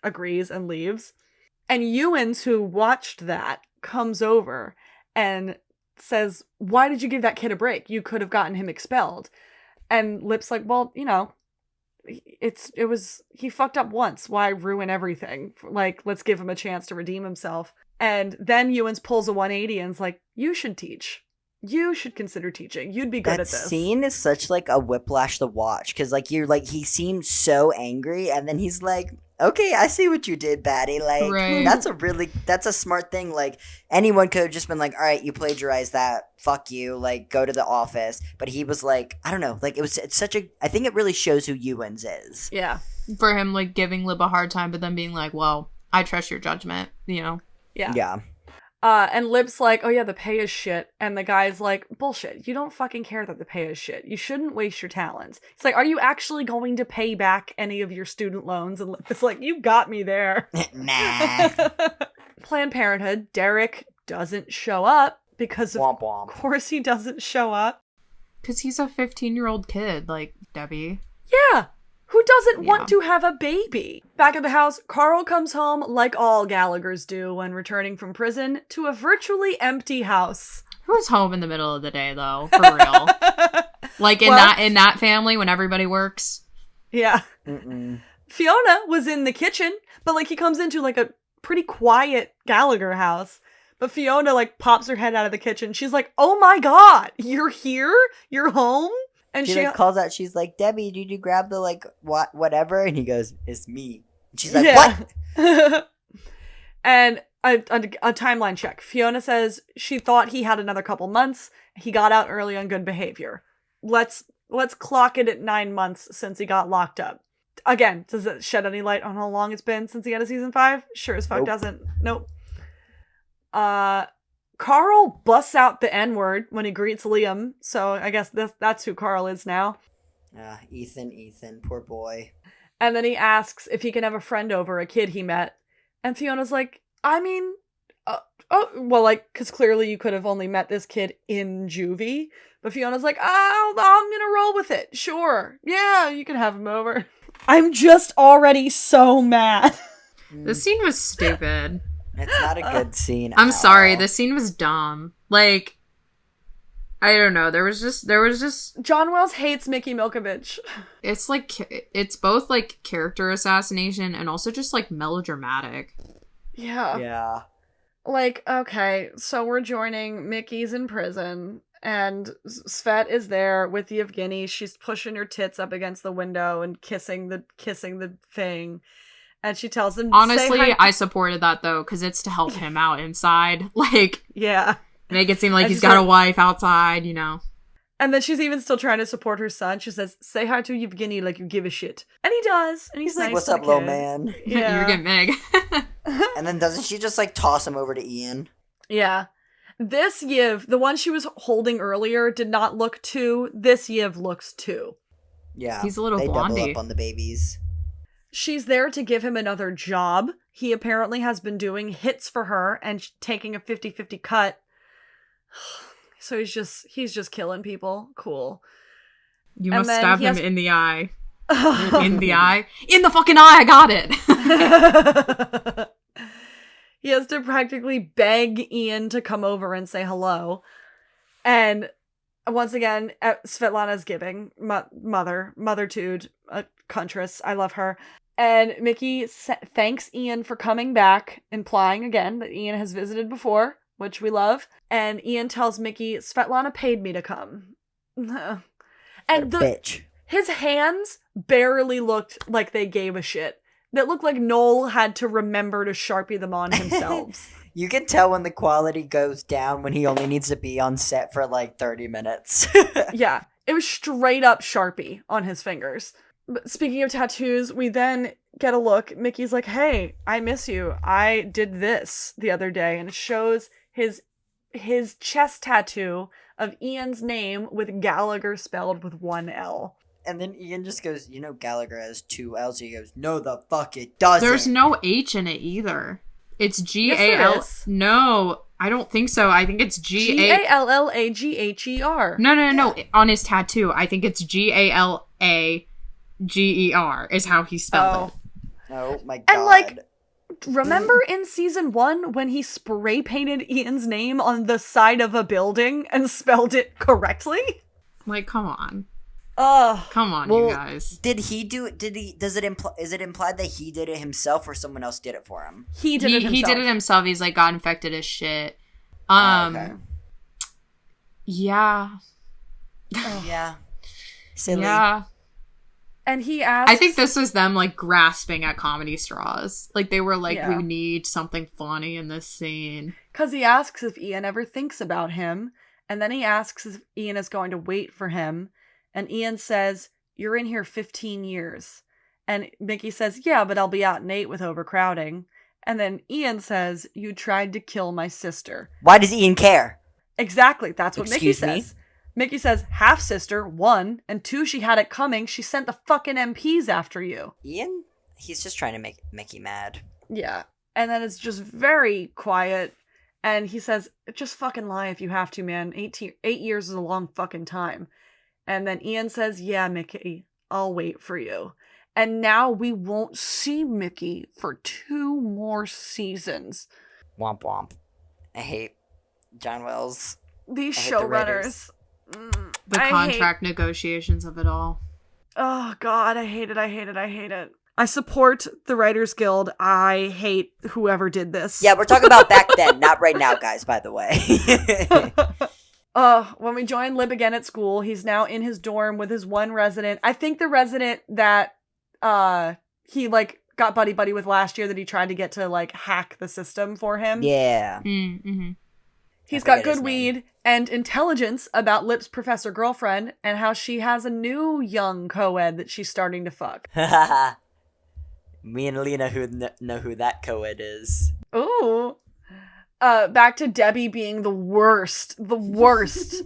S1: agrees and leaves. And Ewens, who watched that, comes over and says, why did you give that kid a break? You could have gotten him expelled. And Lip's like, well, you know, he fucked up once. Why ruin everything? Like, let's give him a chance to redeem himself. And then Ewens pulls a 180 and is like, you should teach. You should consider teaching. You'd be good at this.
S3: That scene is such like a whiplash to watch, because like you're like, he seems so angry, and then he's like, okay, I see what you did, baddie. Like,
S2: right.
S3: That's a smart thing. Like, anyone could have just been like, all right, you plagiarized that. Fuck you. Like, go to the office. But he was like, I don't know. Like, it's such a, I think it really shows who Ewens is.
S1: Yeah.
S2: For him, like, giving Lib a hard time, but then being like, well, I trust your judgment, you know?
S1: Yeah.
S3: Yeah.
S1: And Lib's like, oh yeah, the pay is shit. And the guy's like, bullshit. You don't fucking care that the pay is shit. You shouldn't waste your talents. It's like, are you actually going to pay back any of your student loans? And Lib's like, you got me there.
S3: Nah.
S1: Planned Parenthood, Derek doesn't show up because
S3: Womp womp.
S1: of course he doesn't show up.
S2: Because he's a 15-year-old kid, like, Debbie.
S1: Yeah. Who doesn't want to have a baby? Back at the house, Carl comes home, like all Gallaghers do when returning from prison, to a virtually empty house.
S2: Who's home in the middle of the day, though? For real. Like, in that family, when everybody works?
S1: Yeah.
S3: Mm-mm.
S1: Fiona was in the kitchen, but, like, he comes into, like, a pretty quiet Gallagher house. But Fiona, like, pops her head out of the kitchen. She's like, oh my god, you're here? You're home? And
S3: she like calls out, she's like, Debbie, did you grab the like whatever? And he goes, it's me. And she's like, what?
S1: And a timeline check. Fiona says she thought he had another couple months. He got out early on good behavior. Let's clock it at 9 months since he got locked up. Again, does it shed any light on how long it's been since he got a season 5? Sure as fuck doesn't. Nope. Carl busts out the N-word when he greets Liam, so I guess that's who Carl is now.
S3: Ethan, poor boy.
S1: And then he asks if he can have a friend over, a kid he met. And Fiona's like, I mean, because clearly you could have only met this kid in juvie. But Fiona's like, I'm gonna roll with it. Sure. Yeah, you can have him over. I'm just already so mad.
S2: This scene was stupid.
S3: It's not a good scene.
S2: I'm sorry, this scene was dumb. Like, I don't know. There was just
S1: John Wells hates Mickey Milkovich.
S2: It's like, it's both like character assassination and also just like melodramatic.
S1: Yeah.
S3: Yeah.
S1: Like, okay, so we're joining Mickey's in prison, and Svet is there with Yevgeny. She's pushing her tits up against the window and kissing the thing. And she tells him,
S2: honestly, I supported that, though, because it's to help him out inside. Like,
S1: yeah.
S2: Make it seem like he's got a wife outside, you know.
S1: And then she's even still trying to support her son. She says, say hi to Yevgeny like you give a shit. And he does. And he's
S3: like,
S1: nice
S3: what's
S1: to
S3: up,
S1: the
S3: little
S1: kid.
S3: man?
S1: Yeah.
S2: You're getting big.
S3: And then doesn't she just, like, toss him over to Ian?
S1: Yeah. This Yiv, the one she was holding earlier, did not look 2. This Yiv looks 2.
S3: Yeah.
S2: He's a little
S3: they
S2: blondie.
S3: Double up on the babies.
S1: She's there to give him another job. He apparently has been doing hits for her and taking a 50-50 cut. So he's just killing people. Cool.
S2: You must stab him in the eye. In the eye? In the fucking eye! I got it!
S1: He has to practically beg Ian to come over and say hello. And once again, Svetlana's giving. Mothertude, a Huntress. I love her. And Mickey thanks Ian for coming back, implying again that Ian has visited before, which we love. And Ian tells Mickey, Svetlana paid me to come. And
S3: bitch.
S1: His hands barely looked like they gave a shit. That looked like Noel had to remember to Sharpie them on himself.
S3: You can tell when the quality goes down when he only needs to be on set for like 30 minutes.
S1: Yeah, it was straight up Sharpie on his fingers. But speaking of tattoos, we then get a look. Mickey's like, hey, I miss you. I did this the other day. And it shows his chest tattoo of Ian's name with Gallagher spelled with 1 L.
S3: And then Ian just goes, you know Gallagher has 2 L's. He goes, no the fuck it doesn't.
S2: There's no H in it either. It's G-A-L...
S1: Yes,
S2: no, I don't think so. I think it's
S1: G-A-L-L-A-G-H-E-R.
S2: No. On his tattoo, I think it's G-A-L-A-G-E-R is how he spelled it.
S3: Oh my god.
S1: And like, remember in season 1 when he spray painted Ian's name on the side of a building and spelled it correctly?
S2: Like, come on. Come on, you guys.
S3: Did he do it? Is it implied that he did it himself or someone else did it for him?
S1: He did it himself.
S2: He did it himself. He's like got infected as shit.
S3: Okay.
S2: Yeah.
S3: Yeah. Silly.
S2: Yeah.
S1: And he asked...
S2: I think this was them, like, grasping at comedy straws. Like, they were like, we need something funny in this scene.
S1: Because he asks if Ian ever thinks about him, and then he asks if Ian is going to wait for him, and Ian says, you're in here 15 years. And Mickey says, yeah, but I'll be out in 8 with overcrowding. And then Ian says, you tried to kill my sister.
S3: Why does Ian care?
S1: Exactly, that's what
S3: Excuse
S1: Mickey
S3: me?
S1: says. Mickey says, half-sister, 1, and 2, she had it coming. She sent the fucking MPs after you.
S3: Ian? He's just trying to make Mickey mad.
S1: Yeah. And then it's just very quiet. And he says, just fucking lie if you have to, man. 8 years is a long fucking time. And then Ian says, yeah, Mickey, I'll wait for you. And now we won't see Mickey for 2 more seasons.
S3: Womp womp. I hate John Wells.
S1: These
S3: I hate the
S1: showrunners.
S2: The contract negotiations of it all.
S1: Oh, God, I hate it. I support the Writers Guild. I hate whoever did this.
S3: Yeah, we're talking about back then, not right now, guys, by the way.
S1: When we join Lib again at school, he's now in his dorm with his one resident. I think the resident that he, like, got buddy-buddy with last year that he tried to get to, like, hack the system for him.
S3: Yeah.
S2: Mm-hmm.
S1: He's got good weed and intelligence about Lip's professor girlfriend and how she has a new young co-ed that she's starting to fuck.
S3: Me and Alina know who that co-ed is.
S1: Ooh. Back to Debbie being the worst. The worst.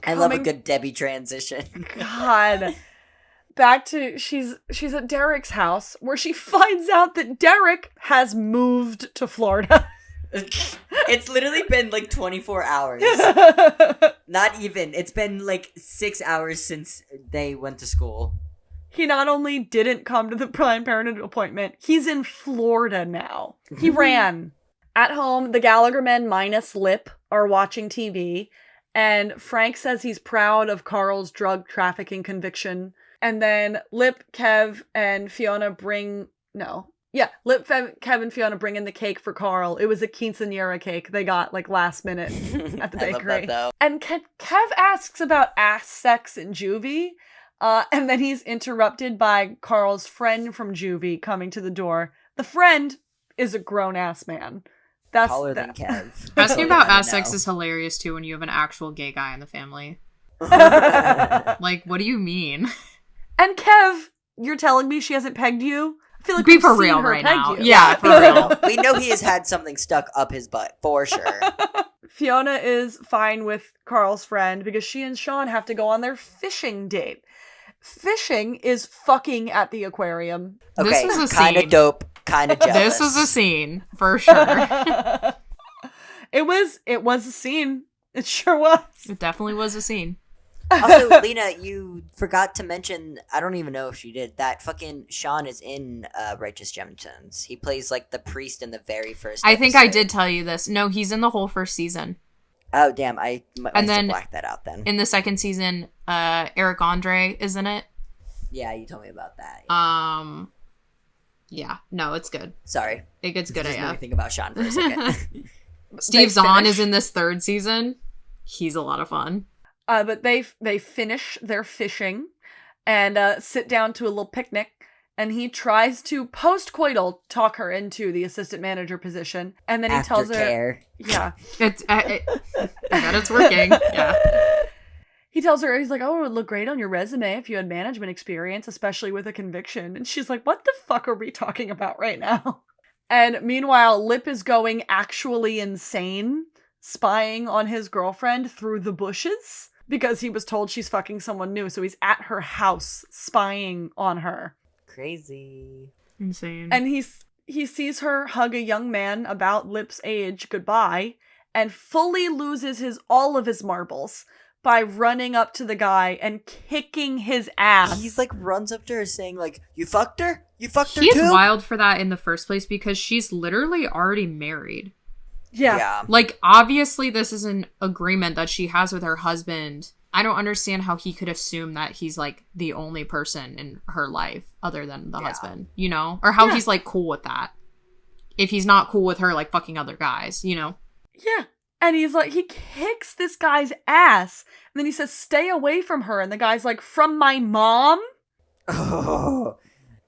S3: I love a good Debbie transition.
S1: God. Back to, she's at Derek's house where she finds out that Derek has moved to Florida.
S3: It's literally been like 24 hours. Not even. It's been like 6 hours since they went to school.
S1: He not only didn't come to the Planned Parenthood appointment, he's in Florida now. He ran. At home, the Gallagher men minus Lip are watching TV, and Frank says he's proud of Carl's drug trafficking conviction. And then Lip, Kev, and Fiona Lip, Kev, and Fiona bring in the cake for Carl. It was a quinceanera cake they got, like, last minute at the bakery.
S3: I love that, though.
S1: And Kev asks about ass sex in juvie, and then he's interrupted by Carl's friend from juvie coming to the door. The friend is a grown-ass man. That's
S3: taller than Kev.
S2: Asking about ass sex is hilarious, too, when you have an actual gay guy in the family. Like, what do you mean?
S1: And Kev, you're telling me she hasn't pegged you? I feel like
S2: Be
S1: we've
S2: for
S1: seen
S2: real
S1: her
S2: right
S1: peg
S2: now.
S1: you.
S2: Yeah, for real.
S3: We know he has had something stuck up his butt, for sure.
S1: Fiona is fine with Carl's friend because she and Sean have to go on their fishing date. Fishing is fucking at the aquarium.
S3: Okay,
S2: this is a
S3: kind of
S2: scene.
S3: dope, kind of jealous.
S2: This was a scene, for sure.
S1: It was a scene. It sure was.
S2: It definitely was a scene.
S3: Also, Lena, you forgot to mention, I don't even know if she did, that fucking Sean is in Righteous Gemstones. He plays, like, the priest in the very first
S2: I think I
S3: episode.
S2: did tell you this. No, he's in the whole first season.
S3: Oh, damn, I must
S2: And then
S3: have blacked that out then.
S2: In the second season, Eric Andre is in it.
S3: Yeah, you told me about that.
S2: Yeah. No, it's good.
S3: Sorry.
S2: It gets good
S3: Just made me
S2: AF.
S3: think about Sean for a second.
S2: Steve Zahn is in this third season. He's a lot of fun.
S1: But they finish their fishing and sit down to a little picnic, and he tries to post-coital talk her into the assistant manager position, and then he tells her, yeah,
S2: I bet it's working. Yeah.
S1: He tells her, he's like, oh, it would look great on your resume if you had management experience, especially with a conviction. And she's like, what the fuck are we talking about right now? And meanwhile, Lip is going actually insane, spying on his girlfriend through the bushes because he was told she's fucking someone new. So he's at her house spying on her.
S3: Crazy.
S2: Insane.
S1: And he sees her hug a young man about Lip's age goodbye and fully loses all of his marbles by running up to the guy and kicking his ass.
S3: He's like runs up to her saying like, you fucked her? You fucked her
S2: He's
S3: too?
S2: wild for that in the first place because she's literally already married.
S1: Yeah.
S2: Like, obviously this is an agreement that she has with her husband I don't understand how he could assume that he's, like, the only person in her life other than the husband, you know? Or how he's, like, cool with that. If he's not cool with her, like, fucking other guys, you know?
S1: Yeah. And he's like, he kicks this guy's ass. And then he says, stay away from her. And the guy's like, from my mom?
S3: Oh.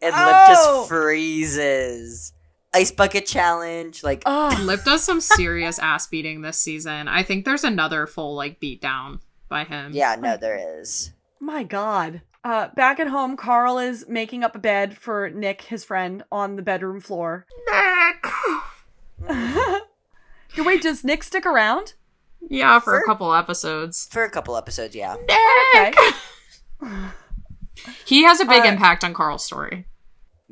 S3: And Lip just freezes. Ice bucket challenge. Like,
S2: Lip does some serious ass beating this season. I think there's another full, like, beat down by him.
S3: Yeah, no, there is.
S1: My God. Back at home, Carl is making up a bed for Nick, his friend, on the bedroom floor.
S2: Nick!
S1: Wait, does Nick stick around?
S2: Yeah, for a couple episodes.
S3: For a couple episodes, yeah.
S2: Nick! Okay. He has a big impact on Carl's story.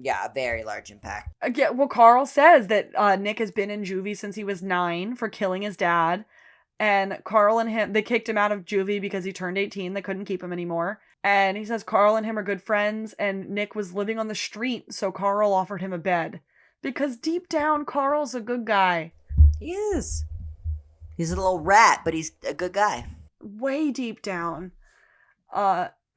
S3: Yeah, a very large impact.
S1: Yeah, well, Carl says that Nick has been in juvie since he was 9 for killing his dad. And Carl and him, they kicked him out of juvie because he turned 18. They couldn't keep him anymore. And he says Carl and him are good friends, and Nick was living on the street, so Carl offered him a bed. Because deep down, Carl's a good guy.
S3: He is. He's a little rat, but he's a good guy.
S1: Way deep down.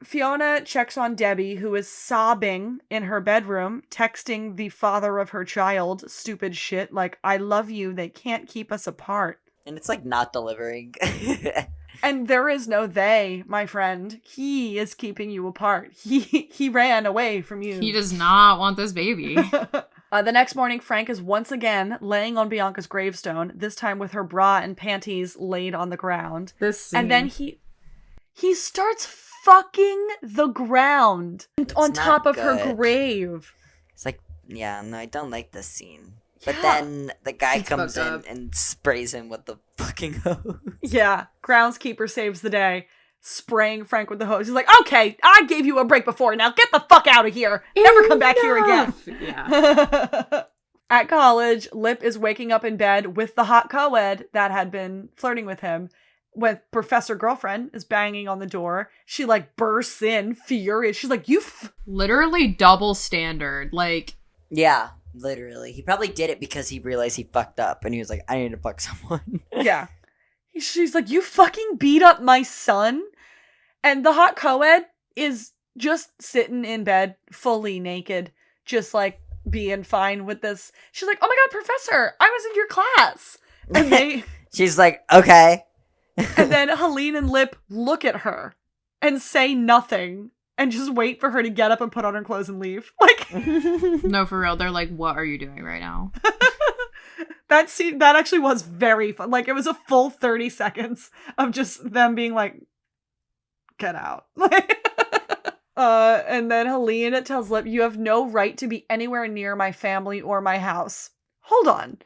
S1: Fiona checks on Debbie, who is sobbing in her bedroom, texting the father of her child stupid shit like, I love you, they can't keep us apart.
S3: And it's like not delivering.
S1: And there is no they, my friend. He is keeping you apart. He ran away from you.
S2: He does not want this baby.
S1: The next morning, Frank is once again laying on Bianca's gravestone, this time with her bra and panties laid on the ground.
S2: This scene.
S1: And then he starts fucking the ground on top of her grave.
S3: It's like, yeah, no, I don't like this scene. But then the guy comes in and sprays him with the fucking hose. Yeah,
S1: groundskeeper saves the day, spraying Frank with the hose. He's like, okay, I gave you a break before, now get the fuck out of here. Never come back here again. Yeah. At college, Lip is waking up in bed with the hot co-ed that had been flirting with him. When Professor Girlfriend is banging on the door, she, like, bursts in, furious. She's like,
S2: literally double standard, like...
S3: Yeah. Literally. He probably did it because he realized he fucked up and he was like, I need to fuck someone.
S1: Yeah. She's like, you fucking beat up my son? And the hot co-ed is just sitting in bed, fully naked, just like being fine with this. She's like, oh my God, Professor, I was in your class. And
S3: she's like, okay.
S1: And then Helene and Lip look at her and say nothing. And just wait for her to get up and put on her clothes and leave. Like,
S2: no, for real. They're like, what are you doing right now?
S1: That scene, that actually was very fun. Like, it was a full 30 seconds of just them being like, get out. And then Helene tells Lip, you have no right to be anywhere near my family or my house. Hold on.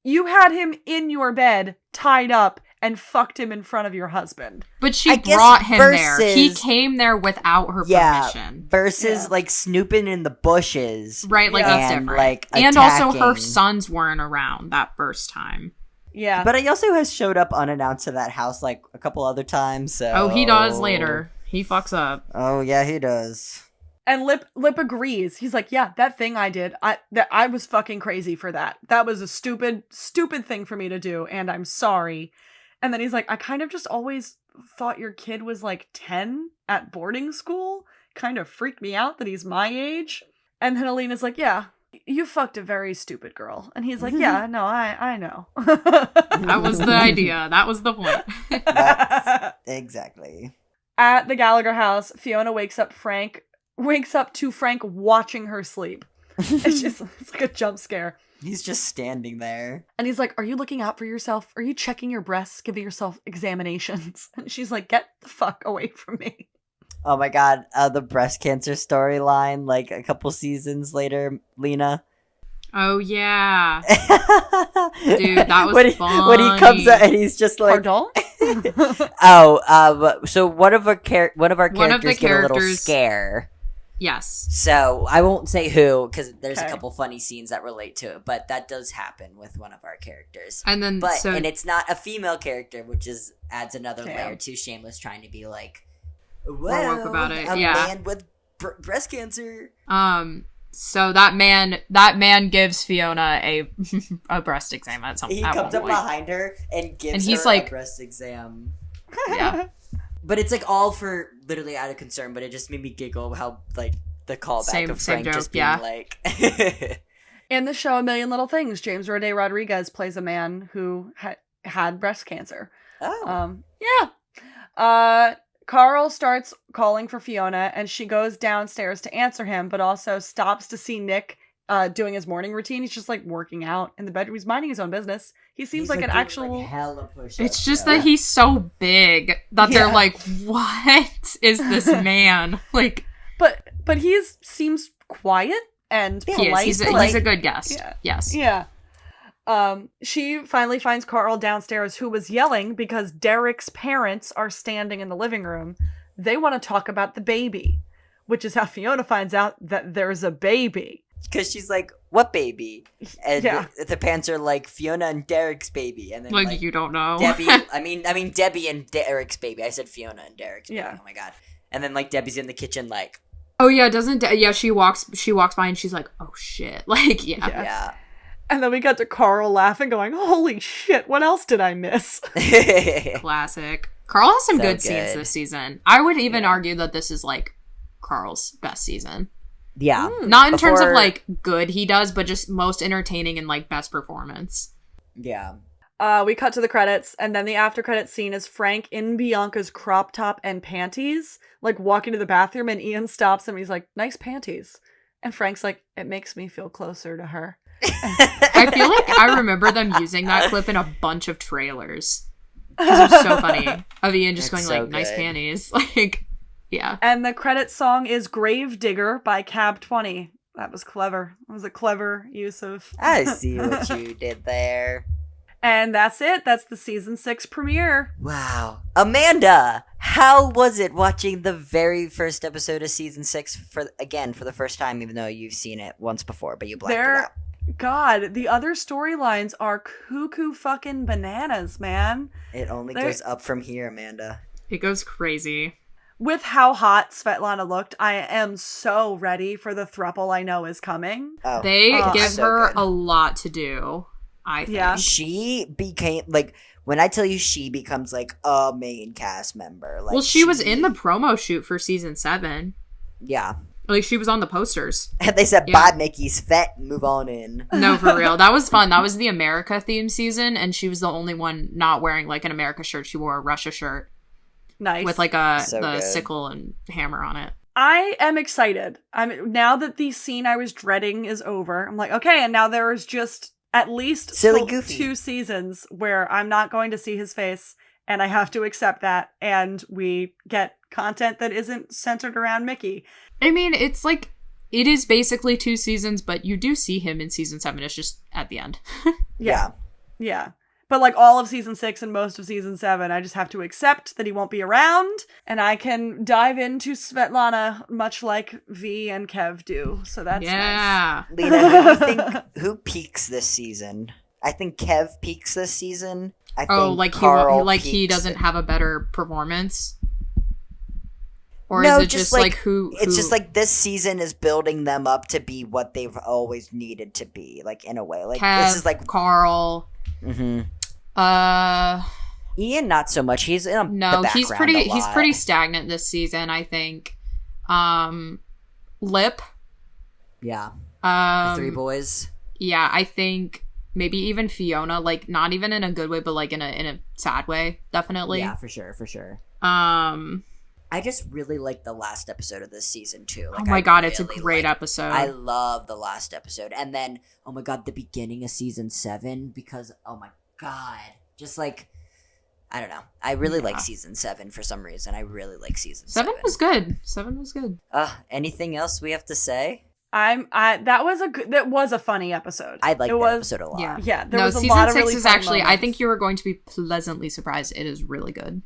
S1: You had him in your bed, tied up, and fucked him in front of your husband.
S2: But she brought him there. He came there without her permission.
S3: Versus, like, snooping in the bushes.
S2: Right, like, that's different.
S3: Like,
S2: and also, her sons weren't around that first time.
S1: Yeah.
S3: But he also has showed up unannounced to that house, like, a couple other times, so...
S2: Oh, he does later. He fucks up.
S3: Oh, yeah, he does.
S1: And Lip agrees. He's like, yeah, that thing I did, I was fucking crazy for that. That was a stupid thing for me to do, and I'm sorry. And then he's like, I kind of just always thought your kid was like 10 at boarding school. Kind of freaked me out that he's my age. And then Alina's like, yeah, you fucked a very stupid girl. And he's like, yeah, no, I know.
S2: That was the idea. That was the point.
S3: Exactly.
S1: At the Gallagher house, Fiona wakes up to Frank watching her sleep. It's like a jump scare.
S3: He's just standing there.
S1: And he's like, are you looking out for yourself? Are you checking your breasts, giving yourself examinations? And she's like, get the fuck away from me.
S3: Oh my God, the breast cancer storyline, like a couple seasons later, Lena.
S2: Oh yeah. Dude, that was funny.
S3: When he comes out and he's just like...
S1: Pardon?
S3: So one of our characters get a little scare.
S2: Yes.
S3: So I won't say who, because there's a couple funny scenes that relate to it, but that does happen with one of our characters.
S2: And then,
S3: and it's not a female character, which adds another layer to Shameless trying to be like, well,
S2: woke about it.
S3: A man with breast cancer.
S2: So that man gives Fiona a breast exam at some point.
S3: He comes up behind her and gives her a breast exam.
S2: Yeah.
S3: But it's like all for literally out of concern, but it just made me giggle how like the callback of Frank just being like...
S1: In the show A Million Little Things, James Roday Rodriguez plays a man who had breast cancer.
S3: Oh.
S1: Carl starts calling for Fiona, and she goes downstairs to answer him, but also stops to see Nick doing his morning routine. He's just like working out in the bedroom. He's minding his own business. He's like an actual...
S3: Like hella push-ups.
S2: It's just that he's so big that they're like, what is this man? Like,
S1: but he seems quiet and polite.
S2: He's a good guest.
S1: Yeah.
S2: Yes.
S1: Yeah. She finally finds Carl downstairs, who was yelling because Derek's parents are standing in the living room. They want to talk about the baby, which is how Fiona finds out that there's a baby.
S3: Because she's like, what baby? And the parents are like, Fiona and Derek's baby. And then
S2: like you don't know.
S3: Debbie, I mean Debbie and Derek's baby. I said Fiona and Derek's baby.
S1: Yeah.
S3: Oh my god. And then like Debbie's in the kitchen like...
S2: Oh yeah, she walks by and she's like, oh shit. Like,
S3: Yeah.
S1: And then we got to Carl laughing, going, holy shit, what else did I miss?
S2: Classic. Carl has some
S3: So
S2: good scenes this season. I would even argue that this is like Carl's best season.
S3: Yeah.
S2: Not in terms of like good he does, but just most entertaining and like best performance.
S3: Yeah.
S1: We cut to the credits, and then the after credits scene is Frank in Bianca's crop top and panties, like walking to the bathroom, and Ian stops him and he's like, nice panties. And Frank's like, it makes me feel closer to her.
S2: I feel like I remember them using that clip in a bunch of trailers. Because it was so funny. Of Ian just going
S3: so
S2: like, nice
S3: good.
S2: panties. Like, yeah.
S1: And the credits song is Grave Digger by Cab 20. That was clever. It was a clever use of...
S3: I see what you did there.
S1: And that's it. That's the season 6 premiere.
S3: Wow. Amanda, how was it watching the very first episode of season 6 for the first time, even though you've seen it once before, but you blacked it out?
S1: God, the other storylines are cuckoo fucking bananas, man.
S3: It only goes up from here, Amanda.
S2: It goes crazy.
S1: With how hot Svetlana looked, I am so ready for the throuple I know is coming.
S3: Oh,
S2: they give
S3: so
S2: her
S3: good.
S2: a lot to do, I think.
S1: Yeah.
S3: She became, like, when I tell you she becomes, like, a main cast member. Like,
S2: well, she was in the promo shoot for season 7.
S3: Yeah.
S2: Like, she was on the posters.
S3: And they said, bye, Mickey's fat, move on in.
S2: No, for real. That was fun. That was the America theme season, and she was the only one not wearing, like, an America shirt. She wore a Russia shirt.
S1: Nice.
S2: With, like,
S3: So
S2: the
S3: good.
S2: sickle and hammer on it.
S1: I am excited. Now that the scene I was dreading is over, I'm like, okay, and now there is just at least
S3: Silly Goofy.
S1: 2 seasons where I'm not going to see his face, and I have to accept that, and we get content that isn't centered around Mickey.
S2: I mean, it's like, it is basically 2 seasons, but you do see him in season 7. It's just at the end.
S3: Yeah.
S1: Yeah. But like all of season 6 and most of season 7, I just have to accept that he won't be around, and I can dive into Svetlana much like V and Kev do. So that's
S2: yeah.
S1: nice.
S3: Lena, who do you think, who peaks this season? I think Kev peaks this season. I think
S2: like
S3: Carl
S2: he
S3: peaks
S2: doesn't have a better performance? Or
S3: No,
S2: is it just like who?
S3: It's just like this season is building them up to be what they've always needed to be, like in a way. Like
S2: Kev,
S3: this is like
S2: Carl.
S3: Mm-hmm.
S2: Ian,
S3: not so much. He's in the background
S2: he's
S3: a
S2: he's
S3: lot.
S2: pretty stagnant this season, I think. Lip.
S3: Yeah. The 3 boys.
S2: Yeah, I think maybe even Fiona, like not even in a good way, but like in a sad way, definitely.
S3: Yeah, for sure. I just really like the last episode of this season too. Like,
S2: oh my god, it's a great episode.
S3: I love the last episode, and then oh my god, the beginning of season 7 because oh my god, just like I don't know, I really like season 7 for some reason. I really like season 7.
S2: 7 was good. 7 was good.
S3: Anything else we have to say?
S1: That was a funny episode.
S3: I liked that episode a lot.
S1: Yeah. There was a
S2: season
S1: lot of
S2: 6
S1: really
S2: is
S1: fun
S2: actually.
S1: moments.
S2: I think you are going to be pleasantly surprised. It is really good.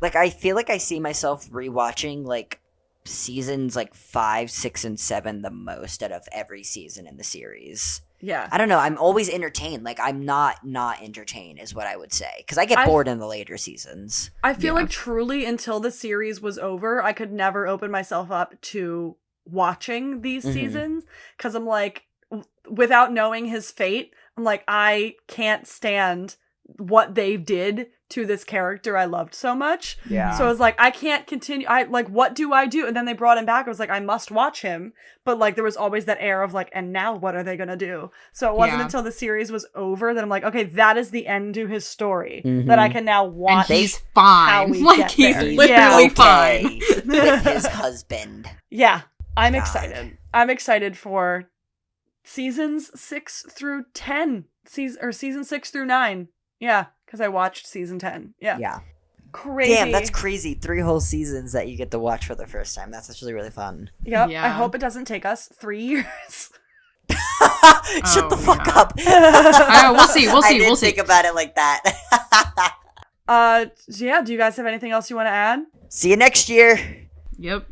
S3: Like I feel like I see myself rewatching like seasons like 5, 6, and 7 the most out of every season in the series.
S1: Yeah.
S3: I don't know. I'm always entertained. Like I'm not entertained is what I would say because I get bored in the later seasons.
S1: I feel like truly until the series was over, I could never open myself up to watching these seasons because I'm like, without knowing his fate, I'm like, I can't stand what they did to this character I loved so much.
S3: Yeah.
S1: So I was like, I can't continue. What do I do? And then they brought him back. I was like, I must watch him. But like, there was always that air of like, and now what are they going to do? So it wasn't until the series was over that I'm like, okay, that is the end to his story that I can now watch.
S2: And he's fine.
S1: Like,
S2: he's literally fine.
S3: With his husband.
S1: Yeah. I'm excited. I'm excited for seasons 6 through 10. Season 6 through 9. Yeah, because I watched season 10. Yeah.
S3: Yeah.
S1: Crazy.
S3: Damn, that's crazy. 3 whole seasons that you get to watch for the first time. That's actually really fun.
S1: Yep.
S2: Yeah.
S1: I hope it doesn't take us 3 years.
S3: Shut the fuck up.
S2: We'll see.
S3: I didn't think about it like that.
S1: Yeah, do you guys have anything else you want to add?
S3: See you next year.
S2: Yep.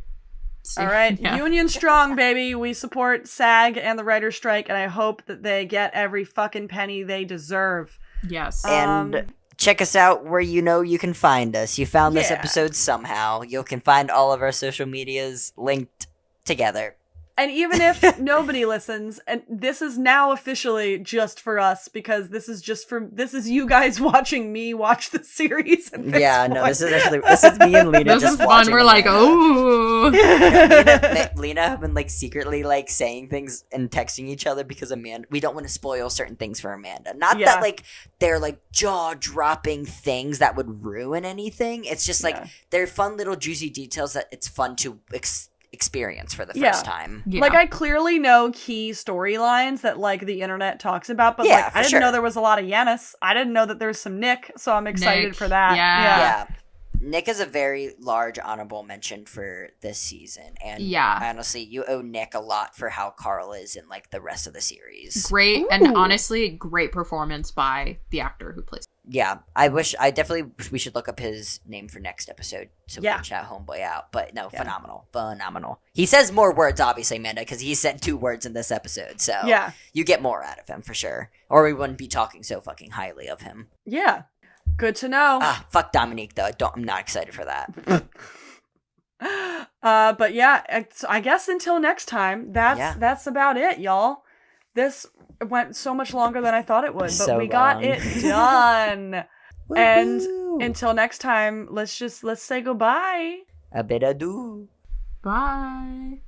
S1: All right. Yeah. Union strong, baby. We support SAG and the writer's strike, and I hope that they get every fucking penny they deserve.
S2: Yes.
S3: And check us out where you know you can find us. You found this episode somehow. You can find all of our social medias linked together.
S1: And even if nobody listens, and this is now officially just for us, because this is you guys watching me watch the series. This is
S3: me and Lena
S2: this
S3: just
S2: is fun.
S3: watching.
S2: We're like, oh.
S3: Lena have been like secretly like saying things and texting each other because we don't want to spoil certain things for Amanda. Not that like they're like jaw dropping things that would ruin anything. It's just like they're fun little juicy details that it's fun to experience for the first time.
S1: Yeah. Like I clearly know key storylines that like the internet talks about, but like I didn't know there was a lot of Yanis. I didn't know that there's some Nick, so I'm excited for that.
S2: Yeah.
S3: Nick is a very large honorable mention for this season, and honestly, you owe Nick a lot for how Carl is in like the rest of the series.
S2: Great, and honestly, great performance by the actor who plays.
S3: Yeah, we should look up his name for next episode so we can shout Homeboy out. But no, phenomenal. He says more words, obviously, Amanda, because he said 2 words in this episode. So you get more out of him for sure, or we wouldn't be talking so fucking highly of him.
S1: Yeah, good to know.
S3: Fuck Dominique though. I'm not excited for that.
S1: But yeah, I guess until next time, that's about it, y'all. This went so much longer than I thought it would, but we got it done. And until next time, let's say goodbye.
S3: A bit ado.
S2: Bye.